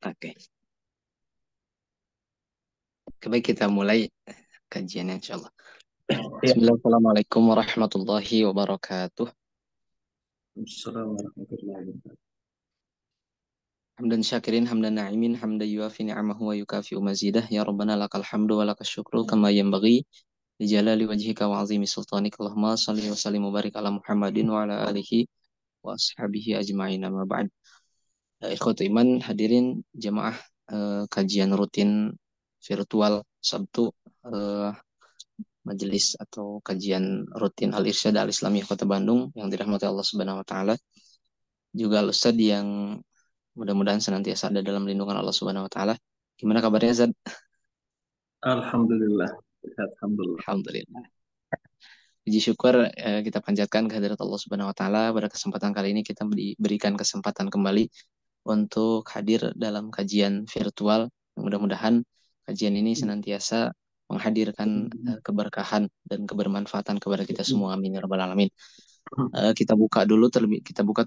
Oke, baik kita mulai kajiannya insyaallah. Ya. Bismillah, Assalamualaikum warahmatullahi wabarakatuh. Assalamualaikum warahmatullahi wabarakatuh. Hamdan syakirin, hamdan na'imin, hamdan yuafi ni'amahu wa yukafi'u mazidah. Ya Rabbana lakal hamdu wa lakal syukru kama yanbaghi li jalali wajhika wa azimi sultanik. Allahumma salli wa sallim wa barik ala Muhammadin wa ala alihi wa ashabihi ajma'in, amma ba'd. Ikhwatu iman, hadirin jamaah kajian rutin virtual Sabtu, eh, majelis atau kajian rutin Al-Irsyad Al-Islamiyah Kota Bandung yang dirahmati Allah Subhanahu wa taala. Juga Al-Ustaz yang mudah-mudahan senantiasa ada dalam lindungan Allah Subhanahu wa taala. Gimana kabarnya, Zad? Alhamdulillah. Alhamdulillah. Alhamdulillah. Puji syukur kita panjatkan kehadirat Allah Subhanahu wa taala. Pada kesempatan kali ini kita diberikan kesempatan kembali untuk hadir dalam kajian virtual. Mudah-mudahan kajian ini senantiasa menghadirkan keberkahan dan kebermanfaatan kepada kita semua. Amin ya rabbal alamin. Kita buka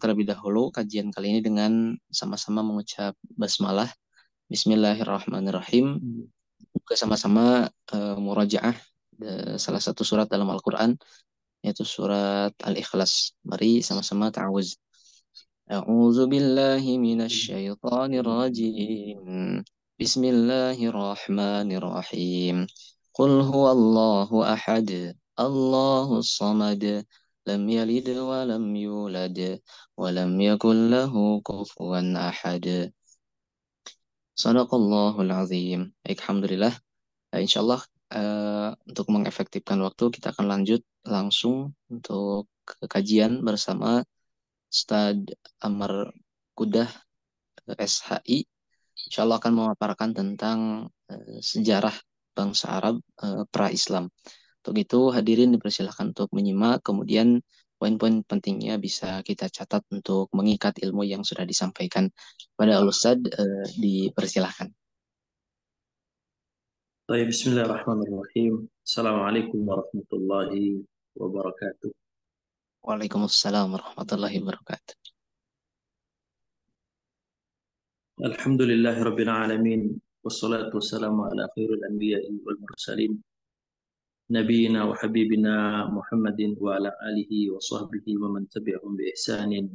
terlebih dahulu kajian kali ini dengan sama-sama mengucap basmalah. Bismillahirrahmanirrahim. Juga sama-sama murajaah salah satu surat dalam Al-Qur'an, yaitu surat Al-Ikhlas. Mari sama-sama ta'awuz. A'udzu billahi minasy syaithanir rajim. Bismillahirrahmanirrahim. Qul huwallahu ahad. Allahus samad. Lam yalid wa lam yulad wa lam yakul lahu kufuwan ahad. Shadaqallahul azim. Baik, alhamdulillah. Insyaallah untuk mengefektifkan waktu kita akan lanjut langsung untuk kajian bersama Ustaz Amar Kudah, SHI. Insyaallah akan memaparkan tentang sejarah bangsa Arab pra-Islam. Untuk itu hadirin dipersilahkan untuk menyimak, kemudian poin-poin pentingnya bisa kita catat untuk mengikat ilmu yang sudah disampaikan. Pada Al-Ustaz dipersilahkan. Baik, bismillahirrahmanirrahim. Assalamualaikum warahmatullahi wabarakatuh. Waalaikumsalam warahmatullahi wabarakatuh. Alhamdulillahi rabbil alamin. Wassalatu wassalamu ala khairil anbiya'i wal mursalin. Nabiyina wa habibina Muhammadin wa ala alihi wa sahbihi wa man tabi'ahum bi ihsanin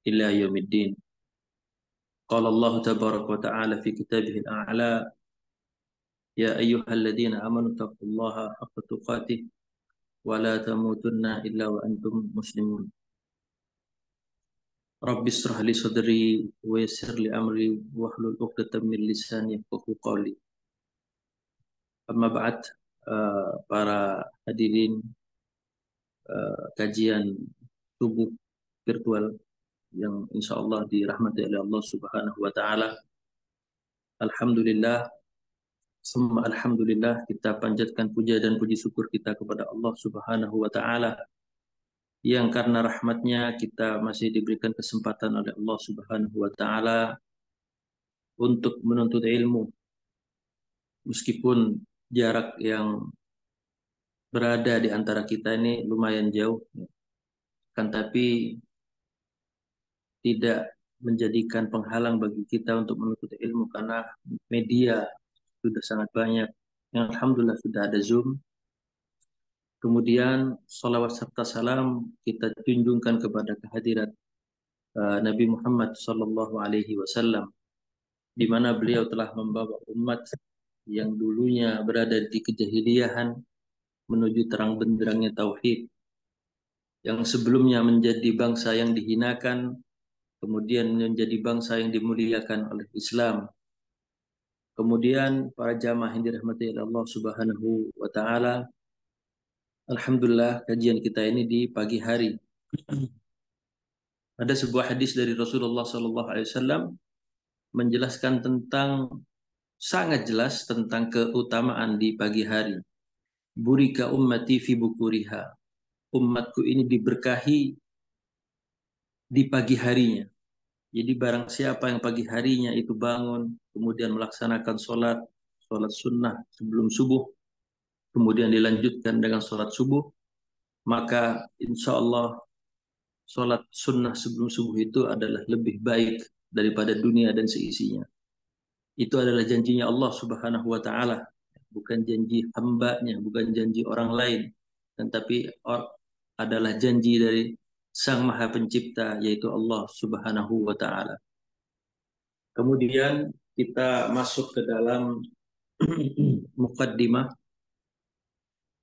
ila yaumiddin. Qala Allah tabaraka wa ta'ala fi kitabihil a'la. Ya ayyuhalladzina amanu taqullaha haqqa tuqatih wa la tamutunna illa wa antum muslimun. Rabbi israh li sadri wa yassir li amri wahlul 'uqdatam min lisani yafqahu qawli. Amma ba'd, para hadirin kajian subuh virtual yang insyaallah dirahmati oleh Allah Subhanahu wa taala. Alhamdulillah, summa alhamdulillah, kita panjatkan puja dan puji syukur kita kepada Allah Subhanahu wa taala yang karena rahmatnya kita masih diberikan kesempatan oleh Allah Subhanahu wa taala untuk menuntut ilmu meskipun jarak yang berada di antara kita ini lumayan jauh, kan tapi tidak menjadikan penghalang bagi kita untuk menuntut ilmu karena media sudah sangat banyak. Yang alhamdulillah sudah ada Zoom. Kemudian salawat serta salam kita junjungkan kepada kehadirat Nabi Muhammad sallallahu alaihi wasallam, di mana beliau telah membawa umat yang dulunya berada di kejahiliahan menuju terang benderangnya tauhid, yang sebelumnya menjadi bangsa yang dihinakan, kemudian menjadi bangsa yang dimuliakan oleh Islam. Kemudian para jamaah yang dirahmati oleh Allah Subhanahu wa taala, alhamdulillah kajian kita ini di pagi hari. Ada sebuah hadis dari Rasulullah sallallahu alaihi wasallam menjelaskan tentang sangat jelas tentang keutamaan di pagi hari. Burika ummati fi bukuriha. Umatku ini diberkahi di pagi harinya. Jadi barang siapa yang pagi harinya itu bangun, kemudian melaksanakan sholat sunnah sebelum subuh, kemudian dilanjutkan dengan sholat subuh, maka insya Allah sholat sunnah sebelum subuh itu adalah lebih baik daripada dunia dan seisinya. Itu adalah janjinya Allah Subhanahu wa taala, bukan janji hambanya, bukan janji orang lain, tetapi adalah janji dari Sang Maha Pencipta, yaitu Allah Subhanahu wa taala. Kemudian kita masuk ke dalam mukaddimah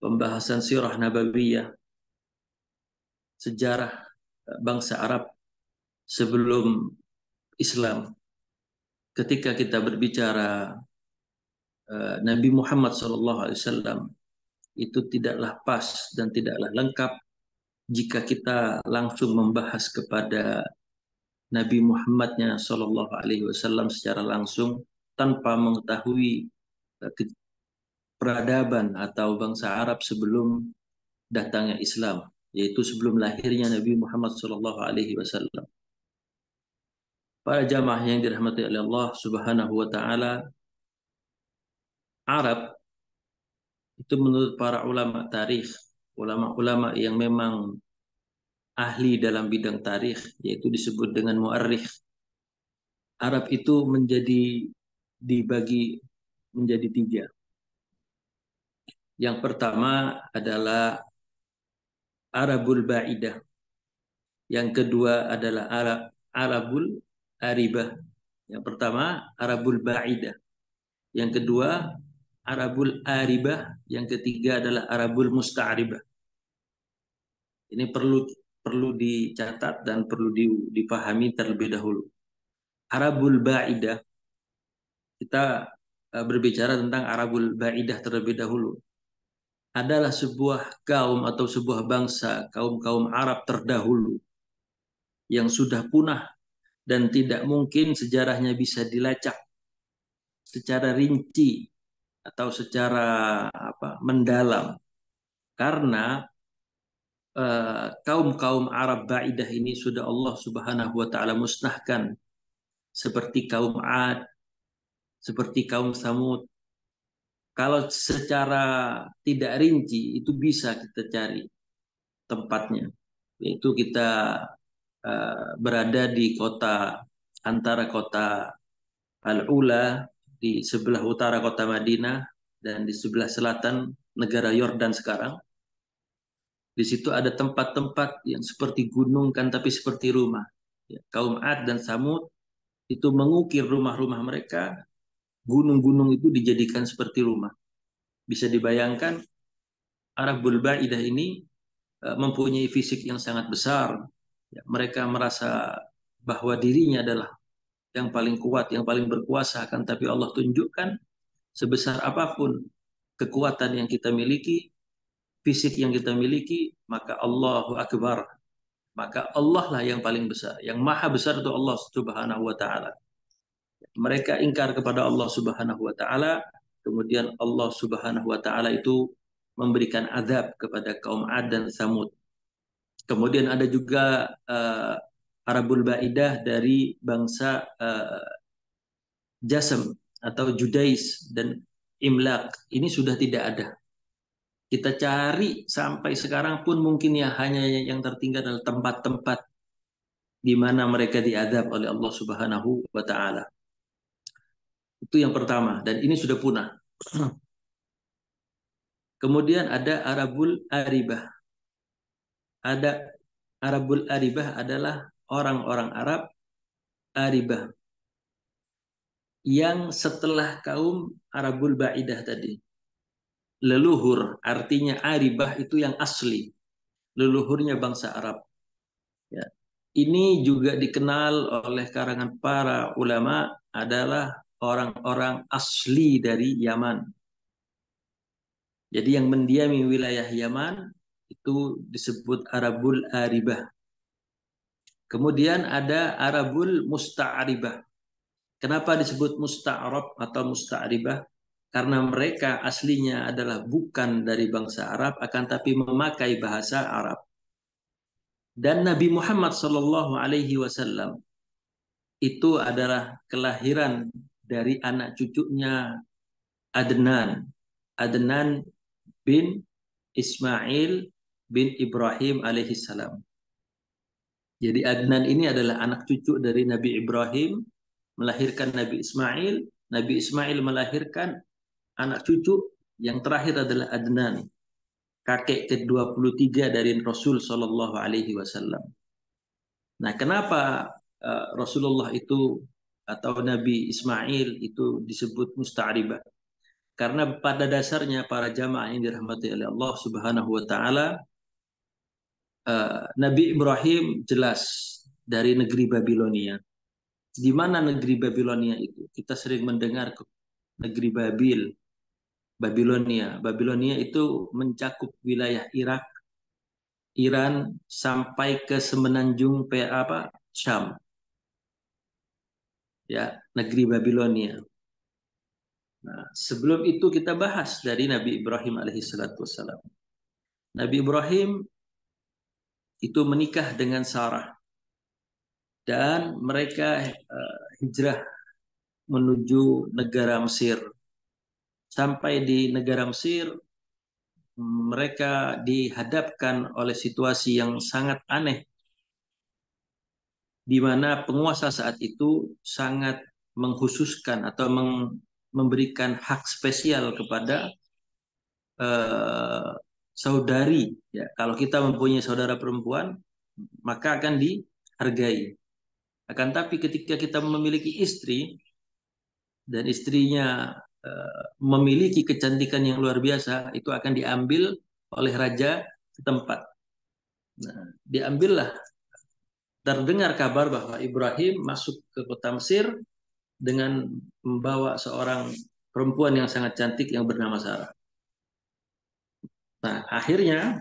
pembahasan sirah nabawiyah, sejarah bangsa Arab sebelum Islam. Ketika kita berbicara Nabi Muhammad SAW, itu tidaklah pas dan tidaklah lengkap jika kita langsung membahas kepada Nabi Muhammadnya Shallallahu Alaihi Wasallam secara langsung tanpa mengetahui peradaban atau bangsa Arab sebelum datangnya Islam, yaitu sebelum lahirnya Nabi Muhammad Shallallahu Alaihi Wasallam. Para jamaah yang dirahmati oleh Allah Subhanahu Wa Taala, Arab itu menurut para ulama tarikh, ulama-ulama yang memang ahli dalam bidang tarikh, yaitu disebut dengan muarrikh. Arab itu dibagi menjadi tiga. Yang pertama adalah Arabul Ba'idah. Yang kedua adalah Arabul Aribah. Yang pertama Arabul Ba'idah. Yang kedua Arabul Aribah. Yang ketiga adalah Arabul Musta'ribah. Ini perlu dicatat dan perlu dipahami terlebih dahulu. Arabul Ba'idah, kita berbicara tentang Arabul Ba'idah terlebih dahulu, adalah sebuah kaum atau sebuah bangsa, kaum-kaum Arab terdahulu yang sudah punah dan tidak mungkin sejarahnya bisa dilacak secara rinci atau secara mendalam, karena kaum-kaum Arab Ba'idah ini sudah Allah Subhanahu wa taala musnahkan, seperti kaum Ad, seperti kaum Samud. Kalau secara tidak rinci itu bisa kita cari tempatnya, yaitu kita berada di antara kota Al-Ula di sebelah utara kota Madinah dan di sebelah selatan negara Yordan sekarang. Di situ ada tempat-tempat yang seperti gunung kan, tapi seperti rumah. Ya, kaum Ad dan Samud itu mengukir rumah-rumah mereka, gunung-gunung itu dijadikan seperti rumah. Bisa dibayangkan Arabul Ba'idah ini mempunyai fisik yang sangat besar. Ya, mereka merasa bahwa dirinya adalah yang paling kuat, yang paling berkuasa, kan? Tapi Allah tunjukkan sebesar apapun kekuatan yang kita miliki, fisik yang kita miliki, maka Allahu Akbar. Maka Allah lah yang paling besar. Yang maha besar itu Allah Subhanahu wa taala. Mereka ingkar kepada Allah Subhanahu wa taala, kemudian Allah Subhanahu wa taala itu memberikan azab kepada kaum Ad dan Samud. Kemudian ada juga Arabul Ba'idah dari bangsa Jasem atau Judais dan Imlak. Ini sudah tidak ada. Kita cari sampai sekarang pun mungkin ya hanya yang tertinggal adalah tempat-tempat di mana mereka diadab oleh Allah Subhanahu wa taala. Itu yang pertama, dan ini sudah punah. Kemudian ada Arabul Aribah. Ada Arabul Aribah adalah orang-orang Arab Aribah yang setelah kaum Arabul Ba'idah tadi. Leluhur, artinya Aribah itu yang asli, leluhurnya bangsa Arab. Ya. Ini juga dikenal oleh karangan para ulama adalah orang-orang asli dari Yaman. Jadi yang mendiami wilayah Yaman itu disebut Arabul Aribah. Kemudian ada Arabul Musta'ribah. Kenapa disebut Musta'rab atau Musta'ribah? Karena mereka aslinya adalah bukan dari bangsa Arab, akan tapi memakai bahasa Arab. Dan Nabi Muhammad SAW itu adalah kelahiran dari anak cucunya Adnan. Adnan bin Ismail bin Ibrahim alaihissalam. Jadi Adnan ini adalah anak cucu dari Nabi Ibrahim, melahirkan Nabi Ismail, Nabi Ismail melahirkan anak cucu yang terakhir adalah Adnan, kakek ke-23 dari Rasul Shallallahu Alaihi Wasallam. Nah, kenapa Rasulullah itu atau Nabi Ismail itu disebut musta'ribah? Karena pada dasarnya para jamaah yang dirahmati oleh Allah Subhanahu wa taala, Nabi Ibrahim jelas dari negeri Babilonia. Di mana negeri Babilonia itu? Kita sering mendengar negeri Babil, Babilonia. Babilonia itu mencakup wilayah Irak, Iran sampai ke semenanjung Syam, ya, negeri Babilonia. Nah, sebelum itu kita bahas dari Nabi Ibrahim alaihissalatu wassalam. Nabi Ibrahim itu menikah dengan Sarah dan mereka hijrah menuju negara Mesir. Sampai di negara Mesir, mereka dihadapkan oleh situasi yang sangat aneh, di mana penguasa saat itu sangat mengkhususkan atau memberikan hak spesial kepada saudari. Ya, kalau kita mempunyai saudara perempuan, maka akan dihargai. Akan tapi ketika kita memiliki istri dan istrinya memiliki kecantikan yang luar biasa, itu akan diambil oleh raja setempat. Nah, diambillah, terdengar kabar bahwa Ibrahim masuk ke kota Mesir dengan membawa seorang perempuan yang sangat cantik yang bernama Sarah. Nah, akhirnya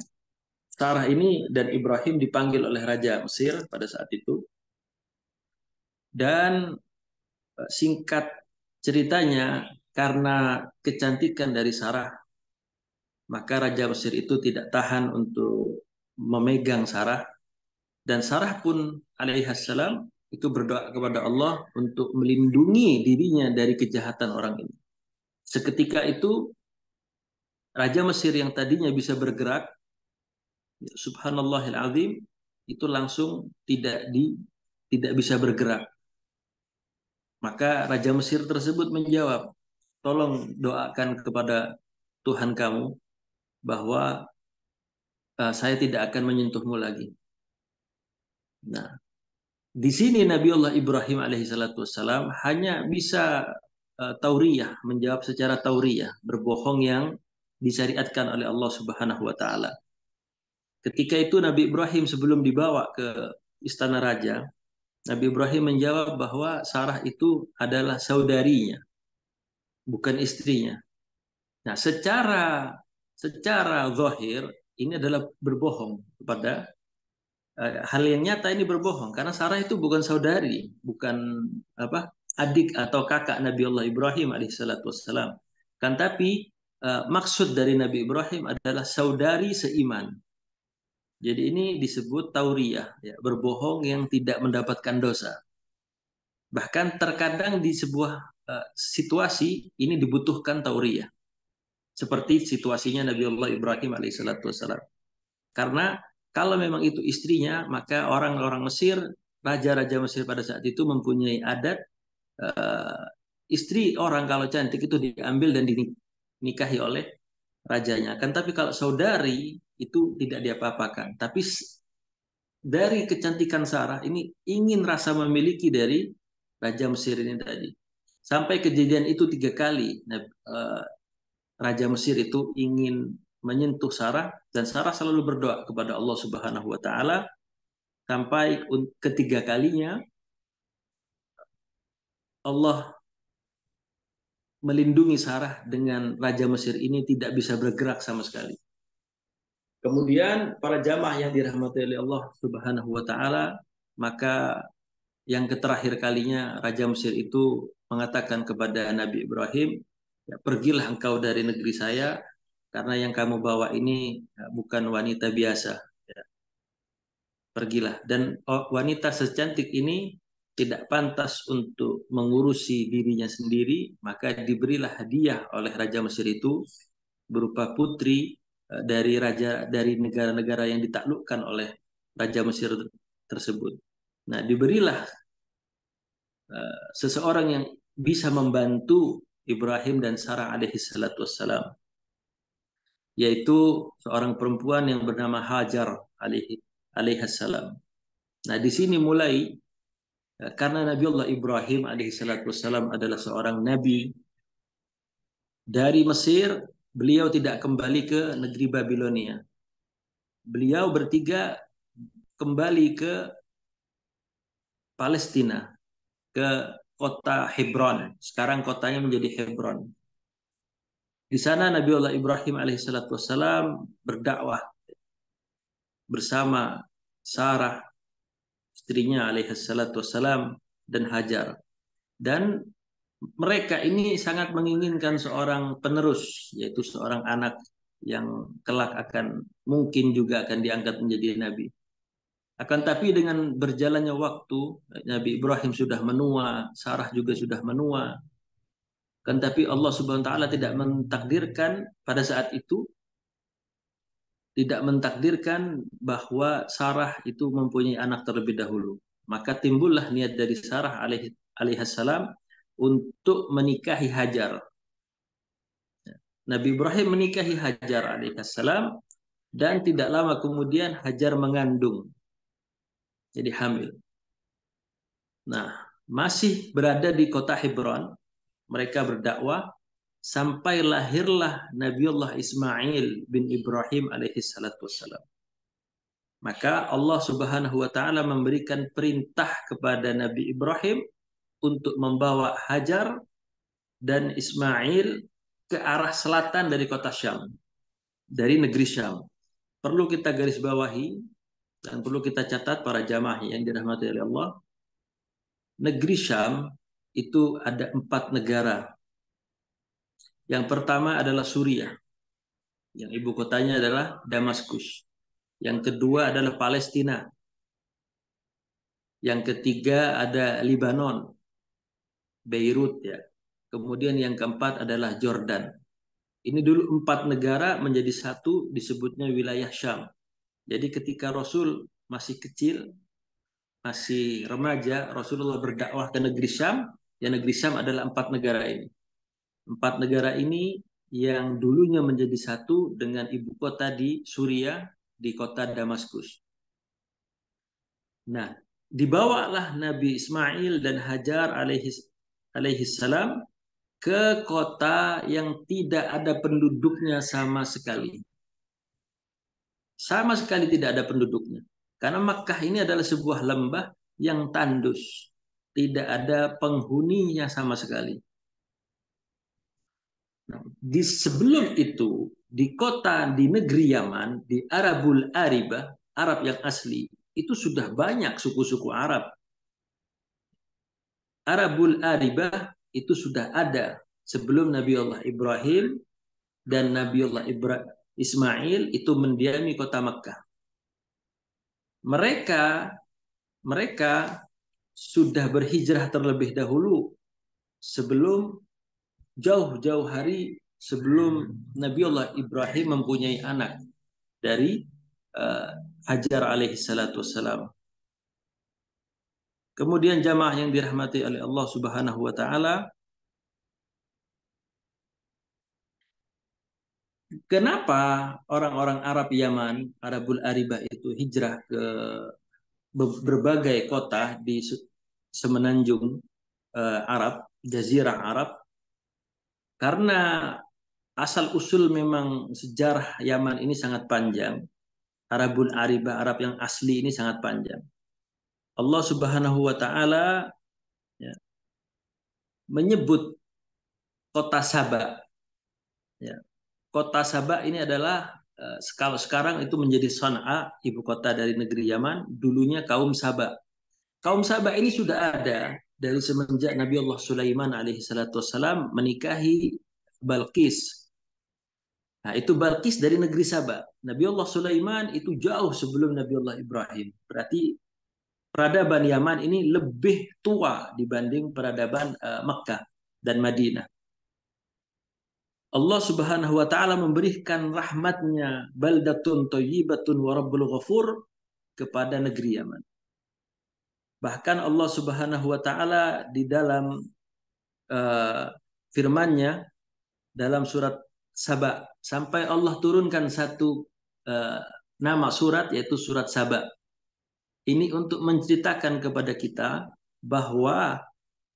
Sarah ini dan Ibrahim dipanggil oleh Raja Mesir pada saat itu. Dan singkat ceritanya, karena kecantikan dari Sarah, maka Raja Mesir itu tidak tahan untuk memegang Sarah. Dan Sarah pun alaihissalam itu berdoa kepada Allah untuk melindungi dirinya dari kejahatan orang ini. Seketika itu Raja Mesir yang tadinya bisa bergerak, subhanallahil azim, itu langsung tidak bisa bergerak. Maka Raja Mesir tersebut menjawab, tolong doakan kepada Tuhan kamu bahwa saya tidak akan menyentuhmu lagi. Nah, di sini Nabiullah Ibrahim alaihissalatu wassalam hanya bisa tauriyah, menjawab secara tauriyah, berbohong yang disyariatkan oleh Allah Subhanahu wa taala. Ketika itu Nabi Ibrahim sebelum dibawa ke istana raja, Nabi Ibrahim menjawab bahwa Sarah itu adalah saudarinya, bukan istrinya. Nah, secara zahir ini adalah berbohong kepada hal yang nyata, ini berbohong karena Sarah itu bukan saudari, bukan adik atau kakak Nabi Allah Ibrahim alaihissalatu wassalam. Kan tapi maksud dari Nabi Ibrahim adalah saudari seiman. Jadi ini disebut tauriyah, ya, berbohong yang tidak mendapatkan dosa. Bahkan terkadang di sebuah situasi ini dibutuhkan tauriyah. Seperti situasinya Nabi Allah Ibrahim alaihissalatu wassalam. Karena kalau memang itu istrinya, maka orang-orang Mesir, raja-raja Mesir pada saat itu mempunyai adat istri orang kalau cantik itu diambil dan dinikahi oleh rajanya. Kan tapi kalau saudari itu tidak diapa-apakan. Tapi dari kecantikan Sarah ini ingin rasa memiliki dari Raja Mesir ini tadi. Sampai kejadian itu 3 kali. Raja Mesir itu ingin menyentuh Sarah dan Sarah selalu berdoa kepada Allah Subhanahu wa taala sampai ketiga kalinya Allah melindungi Sarah dengan Raja Mesir ini tidak bisa bergerak sama sekali. Kemudian para jamaah yang dirahmati oleh Allah Subhanahu wa taala, maka yang terakhir kalinya Raja Mesir itu mengatakan kepada Nabi Ibrahim, ya, pergilah engkau dari negeri saya karena yang kamu bawa ini bukan wanita biasa. Ya, pergilah. Dan wanita secantik ini tidak pantas untuk mengurusi dirinya sendiri, maka diberilah hadiah oleh Raja Mesir itu berupa putri dari negara-negara yang ditaklukkan oleh Raja Mesir tersebut. Nah, diberilah seseorang yang bisa membantu Ibrahim dan Sarah alaihi salatu wassalam, yaitu seorang perempuan yang bernama Hajar alaihi salam. Nah, di sini mulai karena Nabi Allah Ibrahim alaihi salatu wassalam adalah seorang nabi dari Mesir, beliau tidak kembali ke negeri Babilonia. Beliau bertiga kembali ke Palestina, ke kota Hebron. Sekarang kotanya menjadi Hebron. Di sana Nabi Allah Ibrahim alaihissalatu wassalam berdakwah bersama Sarah, istrinya alaihissalatu wassalam, dan Hajar. Dan mereka ini sangat menginginkan seorang penerus, yaitu seorang anak yang kelak akan mungkin juga akan diangkat menjadi nabi. Akan tapi dengan berjalannya waktu, Nabi Ibrahim sudah menua, Sarah juga sudah menua. Kan tapi Allah Subhanahu wa taala tidak mentakdirkan pada saat itu, tidak mentakdirkan bahwa Sarah itu mempunyai anak terlebih dahulu. Maka timbullah niat dari Sarah alaihissalam untuk menikahi Hajar. Nabi Ibrahim menikahi Hajar alaihissalam dan tidak lama kemudian Hajar mengandung, jadi hamil. Nah, masih berada di kota Hebron, mereka berdakwah sampai lahirlah Nabiullah Ismail bin Ibrahim alaihi salatu wassalam. Maka Allah Subhanahu wa taala memberikan perintah kepada Nabi Ibrahim untuk membawa Hajar dan Ismail ke arah selatan dari kota Syam, dari negeri Syam. Perlu kita garis bawahi dan perlu kita catat para jamaah yang dirahmati oleh Allah. Negeri Syam itu ada 4 negara. Yang pertama adalah Suriah, yang ibu kotanya adalah Damaskus. Yang kedua adalah Palestina. Yang ketiga ada Lebanon, Beirut ya. Kemudian yang keempat adalah Jordan. Ini dulu 4 negara menjadi satu, disebutnya wilayah Syam. Jadi ketika Rasul masih kecil, masih remaja, Rasulullah berdakwah ke negeri Syam. Ya, negeri Syam adalah 4 negara ini. 4 negara ini yang dulunya menjadi satu dengan ibu kota di Suriah, di kota Damaskus. Nah, dibawalah Nabi Ismail dan Hajar alaihi salam ke kota yang tidak ada penduduknya sama sekali. Sama sekali tidak ada penduduknya. Karena Makkah ini adalah sebuah lembah yang tandus. Tidak ada penghuninya sama sekali. Nah, di sebelum itu, di kota di negeri Yaman, di Arabul Aribah, Arab yang asli, itu sudah banyak suku-suku Arab. Arabul Aribah itu sudah ada sebelum Nabi Allah Ibrahim dan Nabi Allah Ismail itu mendiami kota Makkah. Mereka mereka sudah berhijrah terlebih dahulu sebelum jauh-jauh hari sebelum Nabi Allah Ibrahim mempunyai anak dari Hajar alaihi salatu wassalam. Kemudian jamaah yang dirahmati oleh Allah Subhanahu wa taala, kenapa orang-orang Arab Yaman, Arabul Aribah itu hijrah ke berbagai kota di semenanjung Arab, Jazirah Arab? Karena asal usul memang sejarah Yaman ini sangat panjang. Arabul Aribah, Arab yang asli ini sangat panjang. Allah Subhanahu wa taala ya, menyebut kota Saba. Ya. Kota Saba ini adalah kalau sekarang itu menjadi Sana'a, ibu kota dari negeri Yaman, dulunya kaum Saba. Kaum Saba ini sudah ada dari semenjak Nabi Allah Sulaiman alaihi salatu wassalam menikahi Balqis. Nah, itu Balqis dari negeri Saba. Nabi Allah Sulaiman itu jauh sebelum Nabi Allah Ibrahim. Berarti peradaban Yaman ini lebih tua dibanding peradaban Mekah dan Madinah. Allah Subhanahu wa taala memberikan rahmatnya baldatun thayyibatun wa rabbul ghafur kepada negeri Yaman. Bahkan Allah Subhanahu wa taala di dalam firman-Nya dalam surat Saba, sampai Allah turunkan satu nama surat, yaitu surat Saba. Ini untuk menceritakan kepada kita bahwa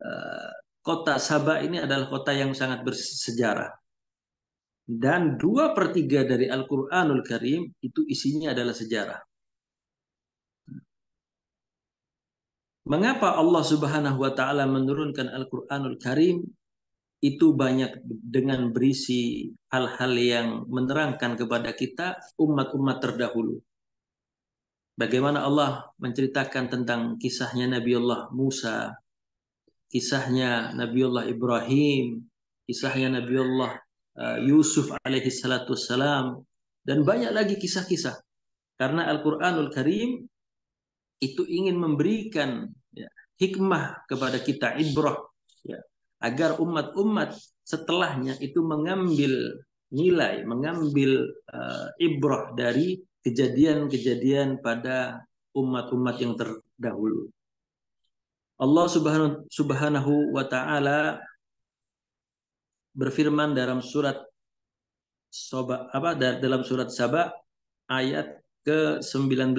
eh, kota Saba ini adalah kota yang sangat bersejarah. Dan 2/3 dari Al-Quranul Karim itu isinya adalah sejarah. Mengapa Allah Subhanahu wa Ta'ala menurunkan Al-Quranul Karim? Itu banyak dengan berisi hal-hal yang menerangkan kepada kita umat-umat terdahulu. Bagaimana Allah menceritakan tentang kisahnya Nabiullah Musa, kisahnya Nabiullah Ibrahim, kisahnya Nabiullah Yusuf alaihi salatu wassalam, dan banyak lagi kisah-kisah. Karena Al-Quranul Karim itu ingin memberikan hikmah kepada kita, ibrah, agar umat-umat setelahnya itu mengambil nilai, mengambil ibrah dari kejadian-kejadian pada umat-umat yang terdahulu. Allah Subhanahu wa Ta'ala berfirman dalam surat Saba ayat ke-19.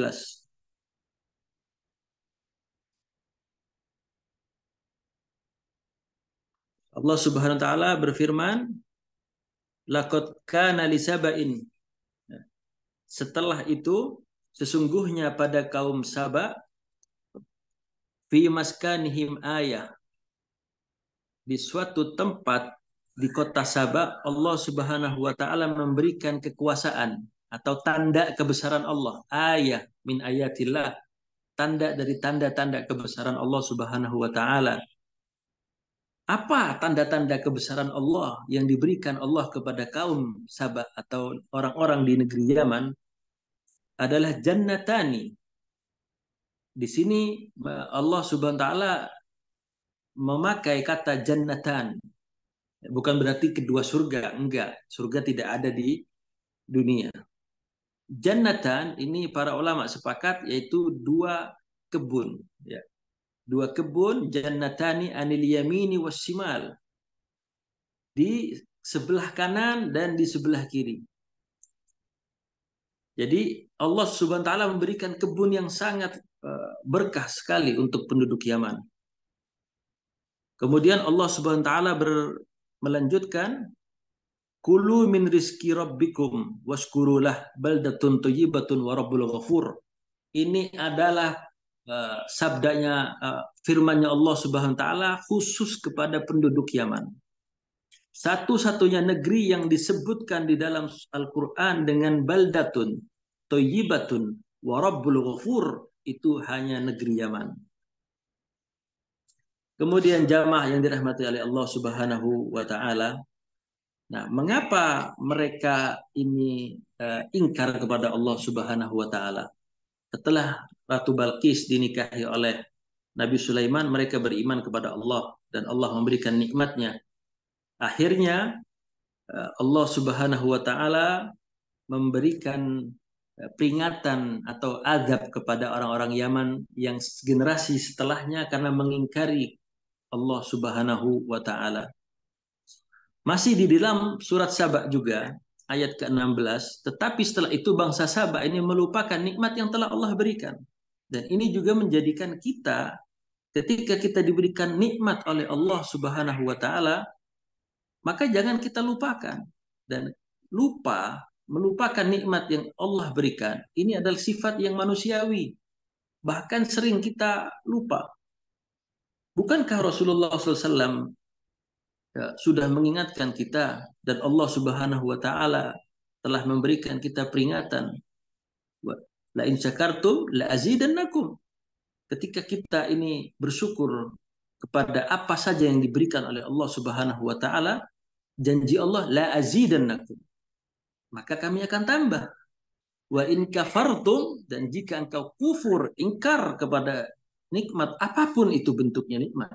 Allah Subhanahu wa Ta'ala berfirman, laqad kana li saba'in. Setelah itu sesungguhnya pada kaum Saba fi maskanihim ayah, di suatu tempat di kota Saba Allah Subhanahu wa Ta'ala memberikan kekuasaan atau tanda kebesaran Allah. Ayah min ayatillah, tanda dari tanda-tanda kebesaran Allah Subhanahu wa Ta'ala. Apa tanda-tanda kebesaran Allah yang diberikan Allah kepada kaum Saba atau orang-orang di negeri Yaman? Adalah jannatani. Di sini Allah Subhanahu wa Ta'ala memakai kata jannatan. Bukan berarti kedua surga, enggak. Surga tidak ada di dunia. Jannatan ini para ulama sepakat yaitu dua kebun, ya. Dua kebun, jannatani anil yamini was shimal. Di sebelah kanan dan di sebelah kiri. Jadi Allah Subhanahu wa Ta'ala memberikan kebun yang sangat berkah sekali untuk penduduk Yaman. Kemudian Allah Subhanahu wa Ta'ala melanjutkan, kulu min rizki rabbikum washkurulah baldatun thayyibatun wa rabbul ghafur. Ini adalah sabdanya, firmannya Allah Subhanahu wa Ta'ala khusus kepada penduduk Yaman. Satu-satunya negeri yang disebutkan di dalam Al-Quran dengan baldatun thayyibatun wa rabbul ghafur itu hanya negeri Yaman. Kemudian jamaah yang dirahmati oleh Allah Subhanahu wa Ta'ala, nah, mengapa mereka ini ingkar kepada Allah Subhanahu wa Ta'ala? Setelah Ratu Balqis dinikahi oleh Nabi Sulaiman, mereka beriman kepada Allah dan Allah memberikan nikmatnya. Akhirnya Allah Subhanahu wa Ta'ala memberikan peringatan atau azab kepada orang-orang Yaman yang generasi setelahnya karena mengingkari Allah Subhanahu wa Ta'ala. Masih di dalam surat Saba juga ayat ke-16, tetapi setelah itu bangsa Saba ini melupakan nikmat yang telah Allah berikan. Dan ini juga menjadikan kita, ketika kita diberikan nikmat oleh Allah Subhanahu wa Ta'ala, maka jangan kita lupakan. Dan melupakan nikmat yang Allah berikan, ini adalah sifat yang manusiawi. Bahkan sering kita lupa. Bukankah Rasulullah SAW sudah mengingatkan kita, dan Allah Subhanahu wa Ta'ala telah memberikan kita peringatan, la in syakartum la azidannakum. Ketika kita ini bersyukur kepada apa saja yang diberikan oleh Allah Subhanahu wa Ta'ala, janji Allah la azidannakum, maka kami akan tambah. Wa in kafartum, dan jika engkau kufur, ingkar kepada nikmat apapun itu bentuknya nikmat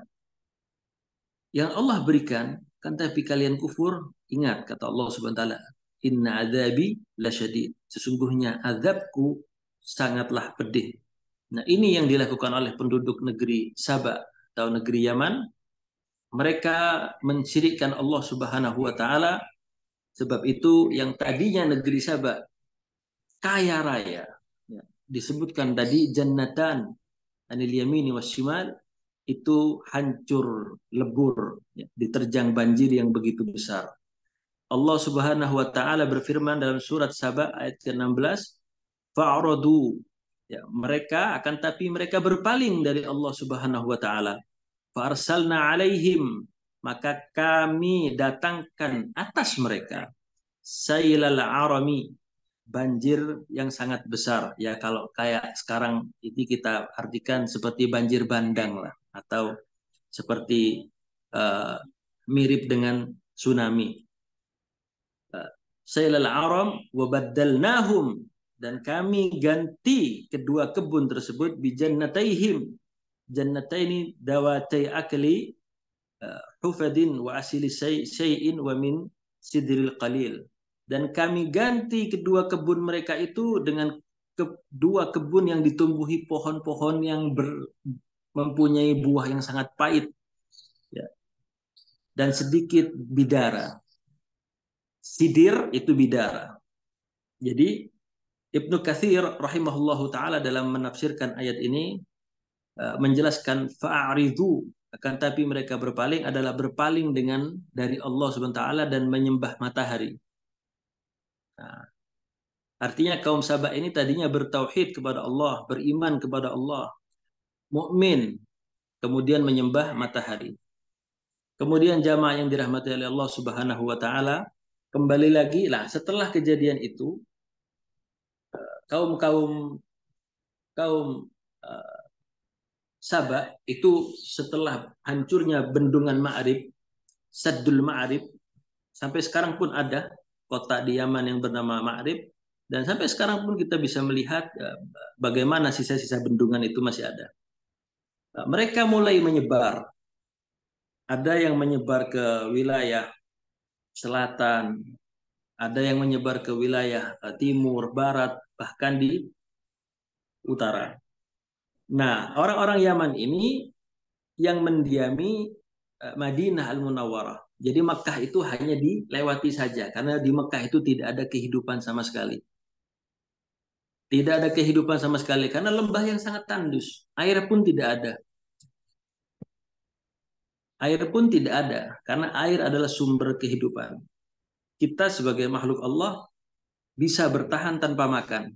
yang Allah berikan, kan tapi kalian kufur, ingat kata Allah Subhanahu wa Ta'ala, inna adzabi lasyadid, sesungguhnya azabku sangatlah pedih. Nah, ini yang dilakukan oleh penduduk negeri Saba atau negeri Yaman. Mereka mensyirikkan Allah Subhanahu wa taala, sebab itu yang tadinya negeri Sabah kaya raya, ya, disebutkan tadi jannatan anil yamini wasyimal, itu hancur lebur, ya, diterjang banjir yang begitu besar. Allah Subhanahu wa taala berfirman dalam surat Saba ayat ke-16, fa'radu, ya, mereka akan tapi mereka berpaling dari Allah Subhanahu wa taala. Fa'arsalna alaihim, maka kami datangkan atas mereka sailal arami, banjir yang sangat besar. Ya kalau kayak sekarang ini kita artikan seperti banjir bandang lah, atau seperti uh, mirip dengan tsunami. Sailal aram wa baddalnahum, dan kami ganti kedua kebun tersebut bijannataihim, jannataini dawatai akli hufadin wa asili syai'in wa min sidril qalil, dan kami ganti kedua kebun mereka itu dengan kedua kebun yang ditumbuhi pohon-pohon yang mempunyai buah yang sangat pahit, ya, dan sedikit bidara. Sidir itu bidara. Jadi Ibnu Katsir rahimahullahu taala dalam menafsirkan ayat ini menjelaskan fa'aridu, akan tapi mereka berpaling adalah berpaling dengan dari Allah Subhanahu wa taala dan menyembah matahari. Nah, artinya kaum Sabah ini tadinya bertauhid kepada Allah, beriman kepada Allah, mukmin, kemudian menyembah matahari. Kemudian jamaah yang dirahmati oleh Allah Subhanahu wa taala, kembali lagi lah setelah kejadian itu, kaum kaum kaum Sabah itu setelah hancurnya bendungan Ma'rib, Saddul Ma'rib, sampai sekarang pun ada kota di Yaman yang bernama Ma'rib, dan sampai sekarang pun kita bisa melihat bagaimana sisa-sisa bendungan itu masih ada. Mereka mulai menyebar, ada yang menyebar ke wilayah selatan, ada yang menyebar ke wilayah timur, barat, bahkan di utara. Nah, orang-orang Yaman ini yang mendiami Madinah Al-Munawwarah. Jadi Makkah itu hanya dilewati saja, karena di Makkah itu tidak ada kehidupan sama sekali. Tidak ada kehidupan sama sekali, karena lembah yang sangat tandus. Air pun tidak ada. Air pun tidak ada, karena air adalah sumber kehidupan. Kita sebagai makhluk Allah bisa bertahan tanpa makan.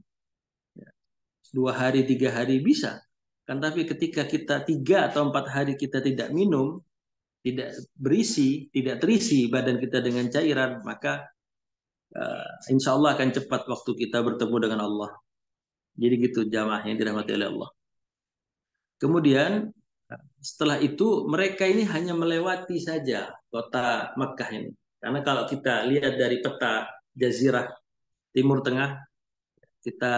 2 hari, 3 hari bisa. Kan tapi ketika kita 3 atau 4 hari kita tidak minum, tidak berisi, tidak terisi badan kita dengan cairan, maka insya Allah akan cepat waktu kita bertemu dengan Allah. Jadi gitu jamaah yang dirahmati oleh Allah. Kemudian setelah itu mereka ini hanya melewati saja kota Mekkah ini. Karena kalau kita lihat dari peta Jazirah Timur Tengah, kita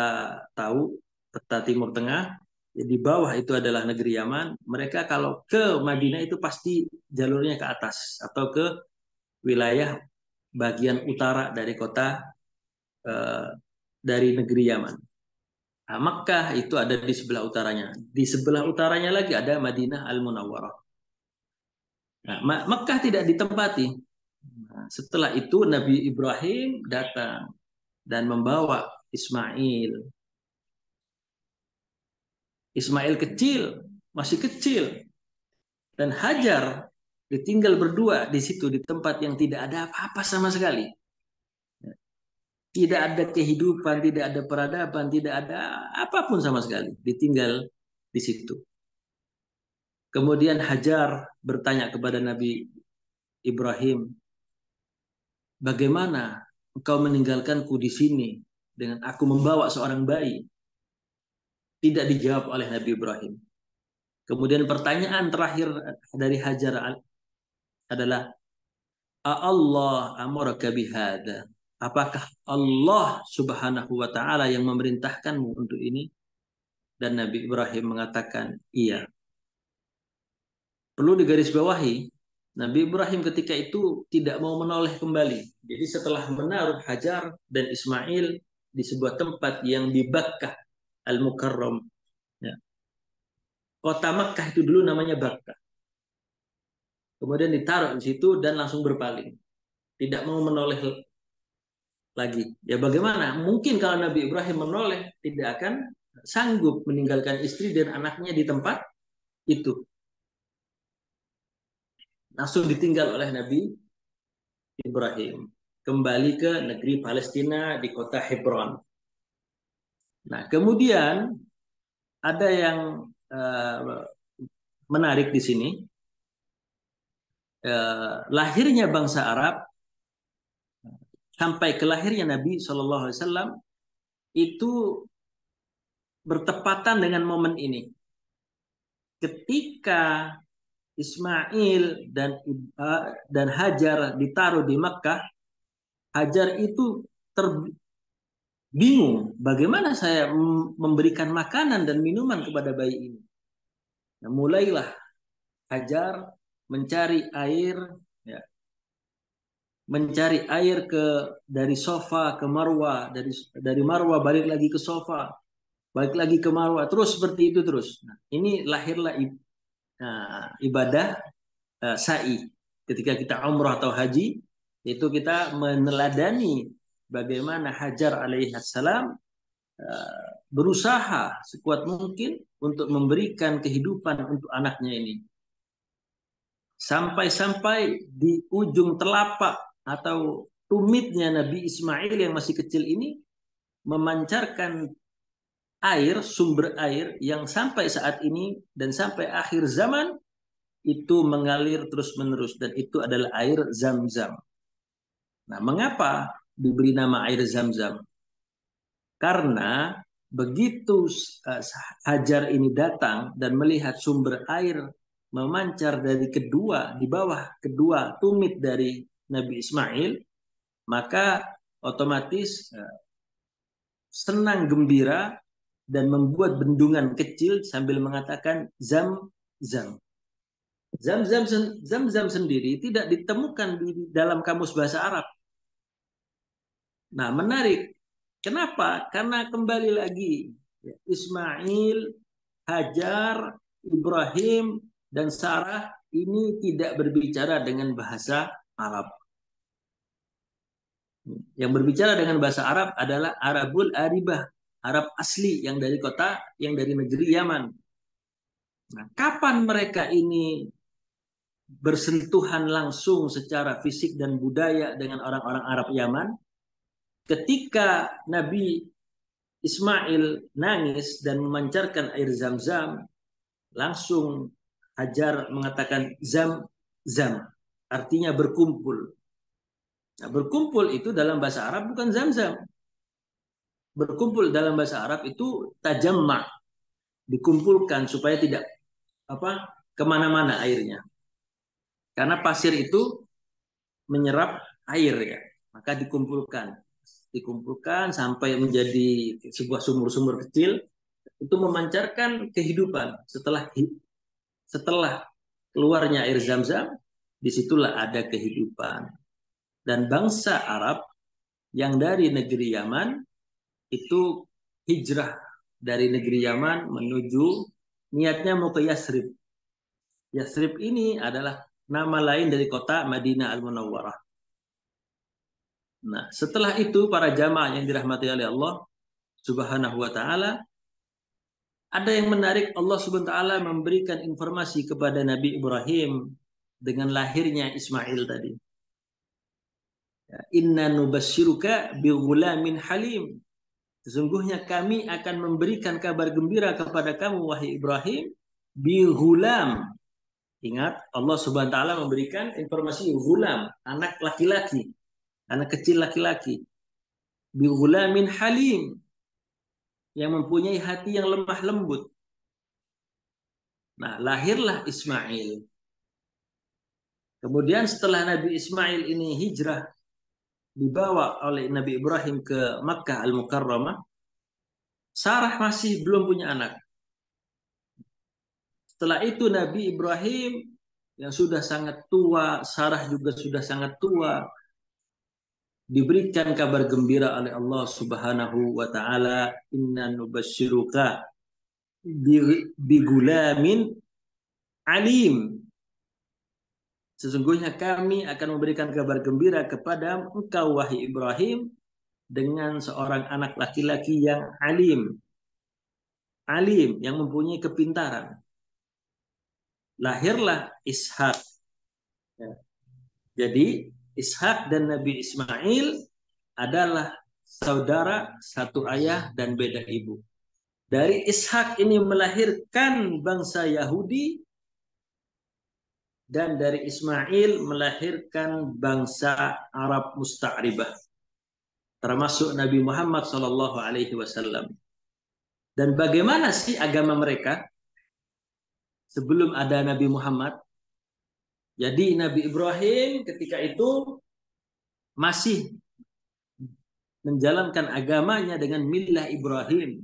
tahu peta Timur Tengah, di bawah itu adalah negeri Yaman. Mereka kalau ke Madinah itu pasti jalurnya ke atas atau ke wilayah bagian utara dari kota eh, dari negeri Yaman. Nah, Makkah itu ada di sebelah utaranya. Di sebelah utaranya lagi ada Madinah Al-Munawwarah. Nah, Makkah tidak ditempati. Nah, setelah itu Nabi Ibrahim datang dan membawa Ismail. Ismail kecil, masih kecil. Dan Hajar ditinggal berdua di situ, di tempat yang tidak ada apa-apa sama sekali. Tidak ada kehidupan, tidak ada peradaban, tidak ada apapun sama sekali. Ditinggal di situ. Kemudian Hajar bertanya kepada Nabi Ibrahim, bagaimana engkau meninggalkanku di sini dengan aku membawa seorang bayi? Tidak dijawab oleh Nabi Ibrahim. Kemudian pertanyaan terakhir dari Hajar adalah, Allah amaraka bihada? Apakah Allah Subhanahu wa taala yang memerintahkanmu untuk ini? Dan Nabi Ibrahim mengatakan, iya. Perlu digarisbawahi, Nabi Ibrahim ketika itu tidak mau menoleh kembali. Jadi setelah menaruh Hajar dan Ismail di sebuah tempat yang di Bakkah Al-Mukarram, ya. Kota Makkah itu dulu namanya Bakkah. kemudian ditaruh di situ dan langsung berpaling, tidak mau menoleh lagi. Ya bagaimana? Mungkin kalau Nabi Ibrahim menoleh, tidak akan sanggup meninggalkan istri dan anaknya di tempat itu. Langsung ditinggal oleh Nabi Ibrahim. Kembali ke negeri Palestina di kota Hebron. Nah, kemudian ada yang menarik di sini. Lahirnya bangsa Arab sampai ke lahirnya Nabi Shallallahu Alaihi Wasallam itu bertepatan dengan momen ini. Ketika Ismail dan Hajar ditaruh di Makkah, Hajar itu bingung bagaimana saya memberikan makanan dan minuman kepada bayi ini. Nah, mulailah Hajar mencari air, ya, mencari air dari Sofa ke Marwa, dari Marwa balik lagi ke Sofa, balik lagi ke Marwa, terus seperti itu terus. Nah, ini lahirlah ibadah sa'i. Ketika kita umrah atau haji, itu kita meneladani bagaimana Hajar alaihissalam berusaha sekuat mungkin untuk memberikan kehidupan untuk anaknya ini. Sampai-sampai di ujung telapak atau tumitnya Nabi Ismail yang masih kecil ini memancarkan air, sumber air yang sampai saat ini dan sampai akhir zaman itu mengalir terus-menerus, dan itu adalah air Zam-Zam. Nah, mengapa diberi nama air Zam-Zam? Karena begitu Hajar ini datang dan melihat sumber air memancar di bawah kedua tumit dari Nabi Ismail, maka otomatis senang gembira dan membuat bendungan kecil sambil mengatakan Zam-Zam. Zam-zam sendiri tidak ditemukan di dalam kamus bahasa Arab. Nah, menarik. Kenapa? Karena kembali lagi Ismail, Hajar, Ibrahim, dan Sarah ini tidak berbicara dengan bahasa Arab. Yang berbicara dengan bahasa Arab adalah Arabul Aribah, Arab asli yang dari negeri Yaman. Nah, kapan mereka ini bersentuhan langsung secara fisik dan budaya dengan orang-orang Arab Yaman? Ketika Nabi Ismail nangis dan memancarkan air Zam-Zam, langsung Hajar mengatakan Zam-Zam, artinya berkumpul. Nah, berkumpul itu dalam bahasa Arab bukan Zam-Zam. Berkumpul dalam bahasa Arab itu tajamma, dikumpulkan supaya tidak kemana-mana airnya. Karena pasir itu menyerap air, ya, maka dikumpulkan sampai menjadi sebuah sumur-sumur kecil, itu memancarkan kehidupan. Setelah keluarnya air Zam-Zam, disitulah ada kehidupan. Dan bangsa Arab yang dari negeri Yaman itu hijrah dari negeri Yaman menuju, niatnya mau ke Yasrib. Yasrib ini adalah nama lain dari kota Madinah Al-Munawwarah. Nah, setelah itu para jamaah yang dirahmati oleh Allah Subhanahu wa taala, ada yang menarik. Allah Subhanahu wa taala memberikan informasi kepada Nabi Ibrahim dengan lahirnya Ismail tadi. Inna nubasyyiruka bighulamin halim. Sesungguhnya kami akan memberikan kabar gembira kepada kamu wahai Ibrahim bighulam. Ingat, Allah Subhanahu wa taala memberikan informasi ghulam, anak laki-laki, anak kecil laki-laki. Bighulamin halim, yang mempunyai hati yang lemah lembut. Nah, lahirlah Ismail. Kemudian setelah Nabi Ismail ini hijrah, dibawa oleh Nabi Ibrahim ke Makkah Al-Mukarramah, Sarah masih belum punya anak. Setelah itu Nabi Ibrahim yang sudah sangat tua, Sarah juga sudah sangat tua, diberikan kabar gembira oleh Allah Subhanahu wa taala, inna nubasyyiruka bigulamin alim. Sesungguhnya kami akan memberikan kabar gembira kepada engkau wahai Ibrahim dengan seorang anak laki-laki yang alim, alim yang mempunyai kepintaran. Lahirlah Ishak. Ya. Jadi Ishak dan Nabi Ismail adalah saudara satu ayah dan beda ibu. Dari Ishak ini melahirkan bangsa Yahudi dan dari Ismail melahirkan bangsa Arab Musta'ribah, termasuk Nabi Muhammad Sallallahu Alaihi Wasallam. Dan bagaimana sih agama mereka sebelum ada Nabi Muhammad? Jadi Nabi Ibrahim ketika itu masih menjalankan agamanya dengan millah Ibrahim,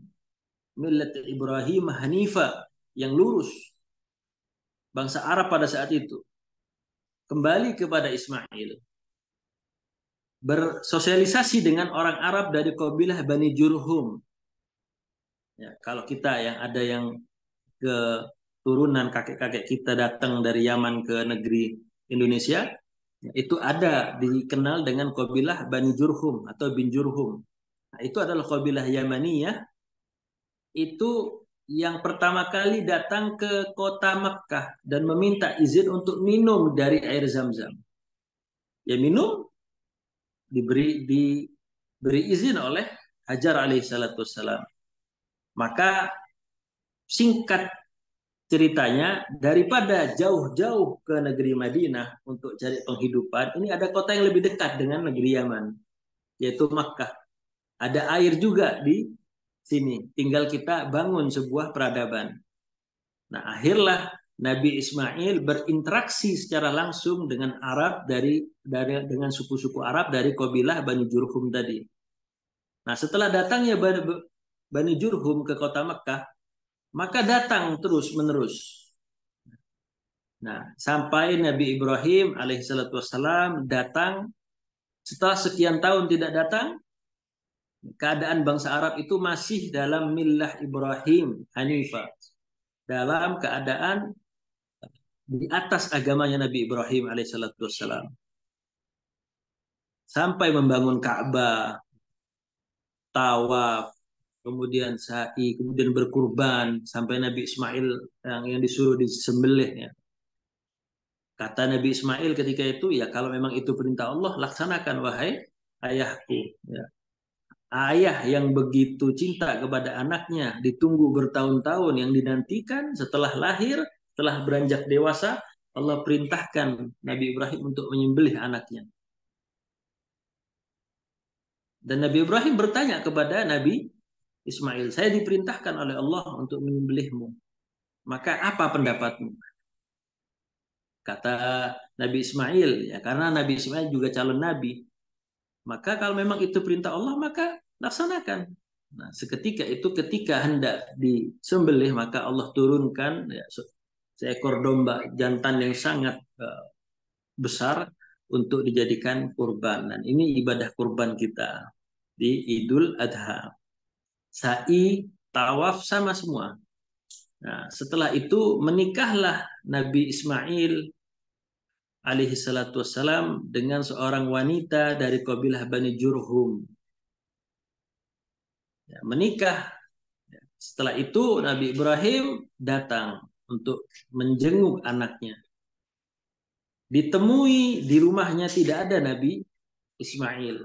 millat Ibrahim Hanifah, yang lurus. Bangsa Arab pada saat itu kembali kepada Ismail, bersosialisasi dengan orang Arab dari kabilah Bani Jurhum. Ya, kalau kita yang ada yang keturunan kakek-kakek kita datang dari Yaman ke negeri Indonesia, itu ada dikenal dengan kabilah Bani Jurhum atau bin Jurhum. Nah, itu adalah kabilah Yamaniyah, itu yang pertama kali datang ke kota Mekkah dan meminta izin untuk minum dari air Zam-Zam. Ya minum, diberi izin oleh Hajar alaihissalatu wassalam. Maka singkat ceritanya, daripada jauh-jauh ke negeri Madinah untuk cari penghidupan, ini ada kota yang lebih dekat dengan negeri Yaman, yaitu Makkah. Ada air juga di sini, tinggal kita bangun sebuah peradaban. Nah, akhirlah Nabi Ismail berinteraksi secara langsung dengan Arab dengan suku-suku Arab dari kabilah Bani Jurhum tadi. Nah, setelah datangnya Bani Jurhum ke kota Mekah, maka datang terus-menerus. Nah, sampai Nabi Ibrahim alaihissalatu wassalam datang, setelah sekian tahun tidak datang, keadaan bangsa Arab itu masih dalam millah Ibrahim Hanifah, dalam keadaan di atas agamanya Nabi Ibrahim alaihissalatu wassalam. Sampai membangun Ka'bah, tawaf, kemudian sa'i, kemudian berkurban, sampai Nabi Ismail yang disuruh disembelih. Ya. Kata Nabi Ismail ketika itu, ya kalau memang itu perintah Allah, laksanakan wahai ayahku. Ya. Ayah yang begitu cinta kepada anaknya, ditunggu bertahun-tahun, yang dinantikan setelah lahir, setelah beranjak dewasa, Allah perintahkan Nabi Ibrahim untuk menyembelih anaknya. Dan Nabi Ibrahim bertanya kepada Nabi Ismail, saya diperintahkan oleh Allah untuk menyembelihmu. Maka apa pendapatmu? Kata Nabi Ismail, ya karena Nabi Ismail juga calon Nabi. Maka kalau memang itu perintah Allah, maka laksanakan. Nah, seketika itu ketika hendak disembelih, maka Allah turunkan ya, seekor domba jantan yang sangat besar untuk dijadikan kurban. Dan ini ibadah kurban kita di Idul Adha. Sa'i, tawaf sama semua. Nah, setelah itu menikahlah Nabi Ismail alaihi salatu wassalam dengan seorang wanita dari kabilah Bani Jurhum. Ya, menikah. Setelah itu Nabi Ibrahim datang untuk menjenguk anaknya. Ditemui di rumahnya tidak ada Nabi Ismail.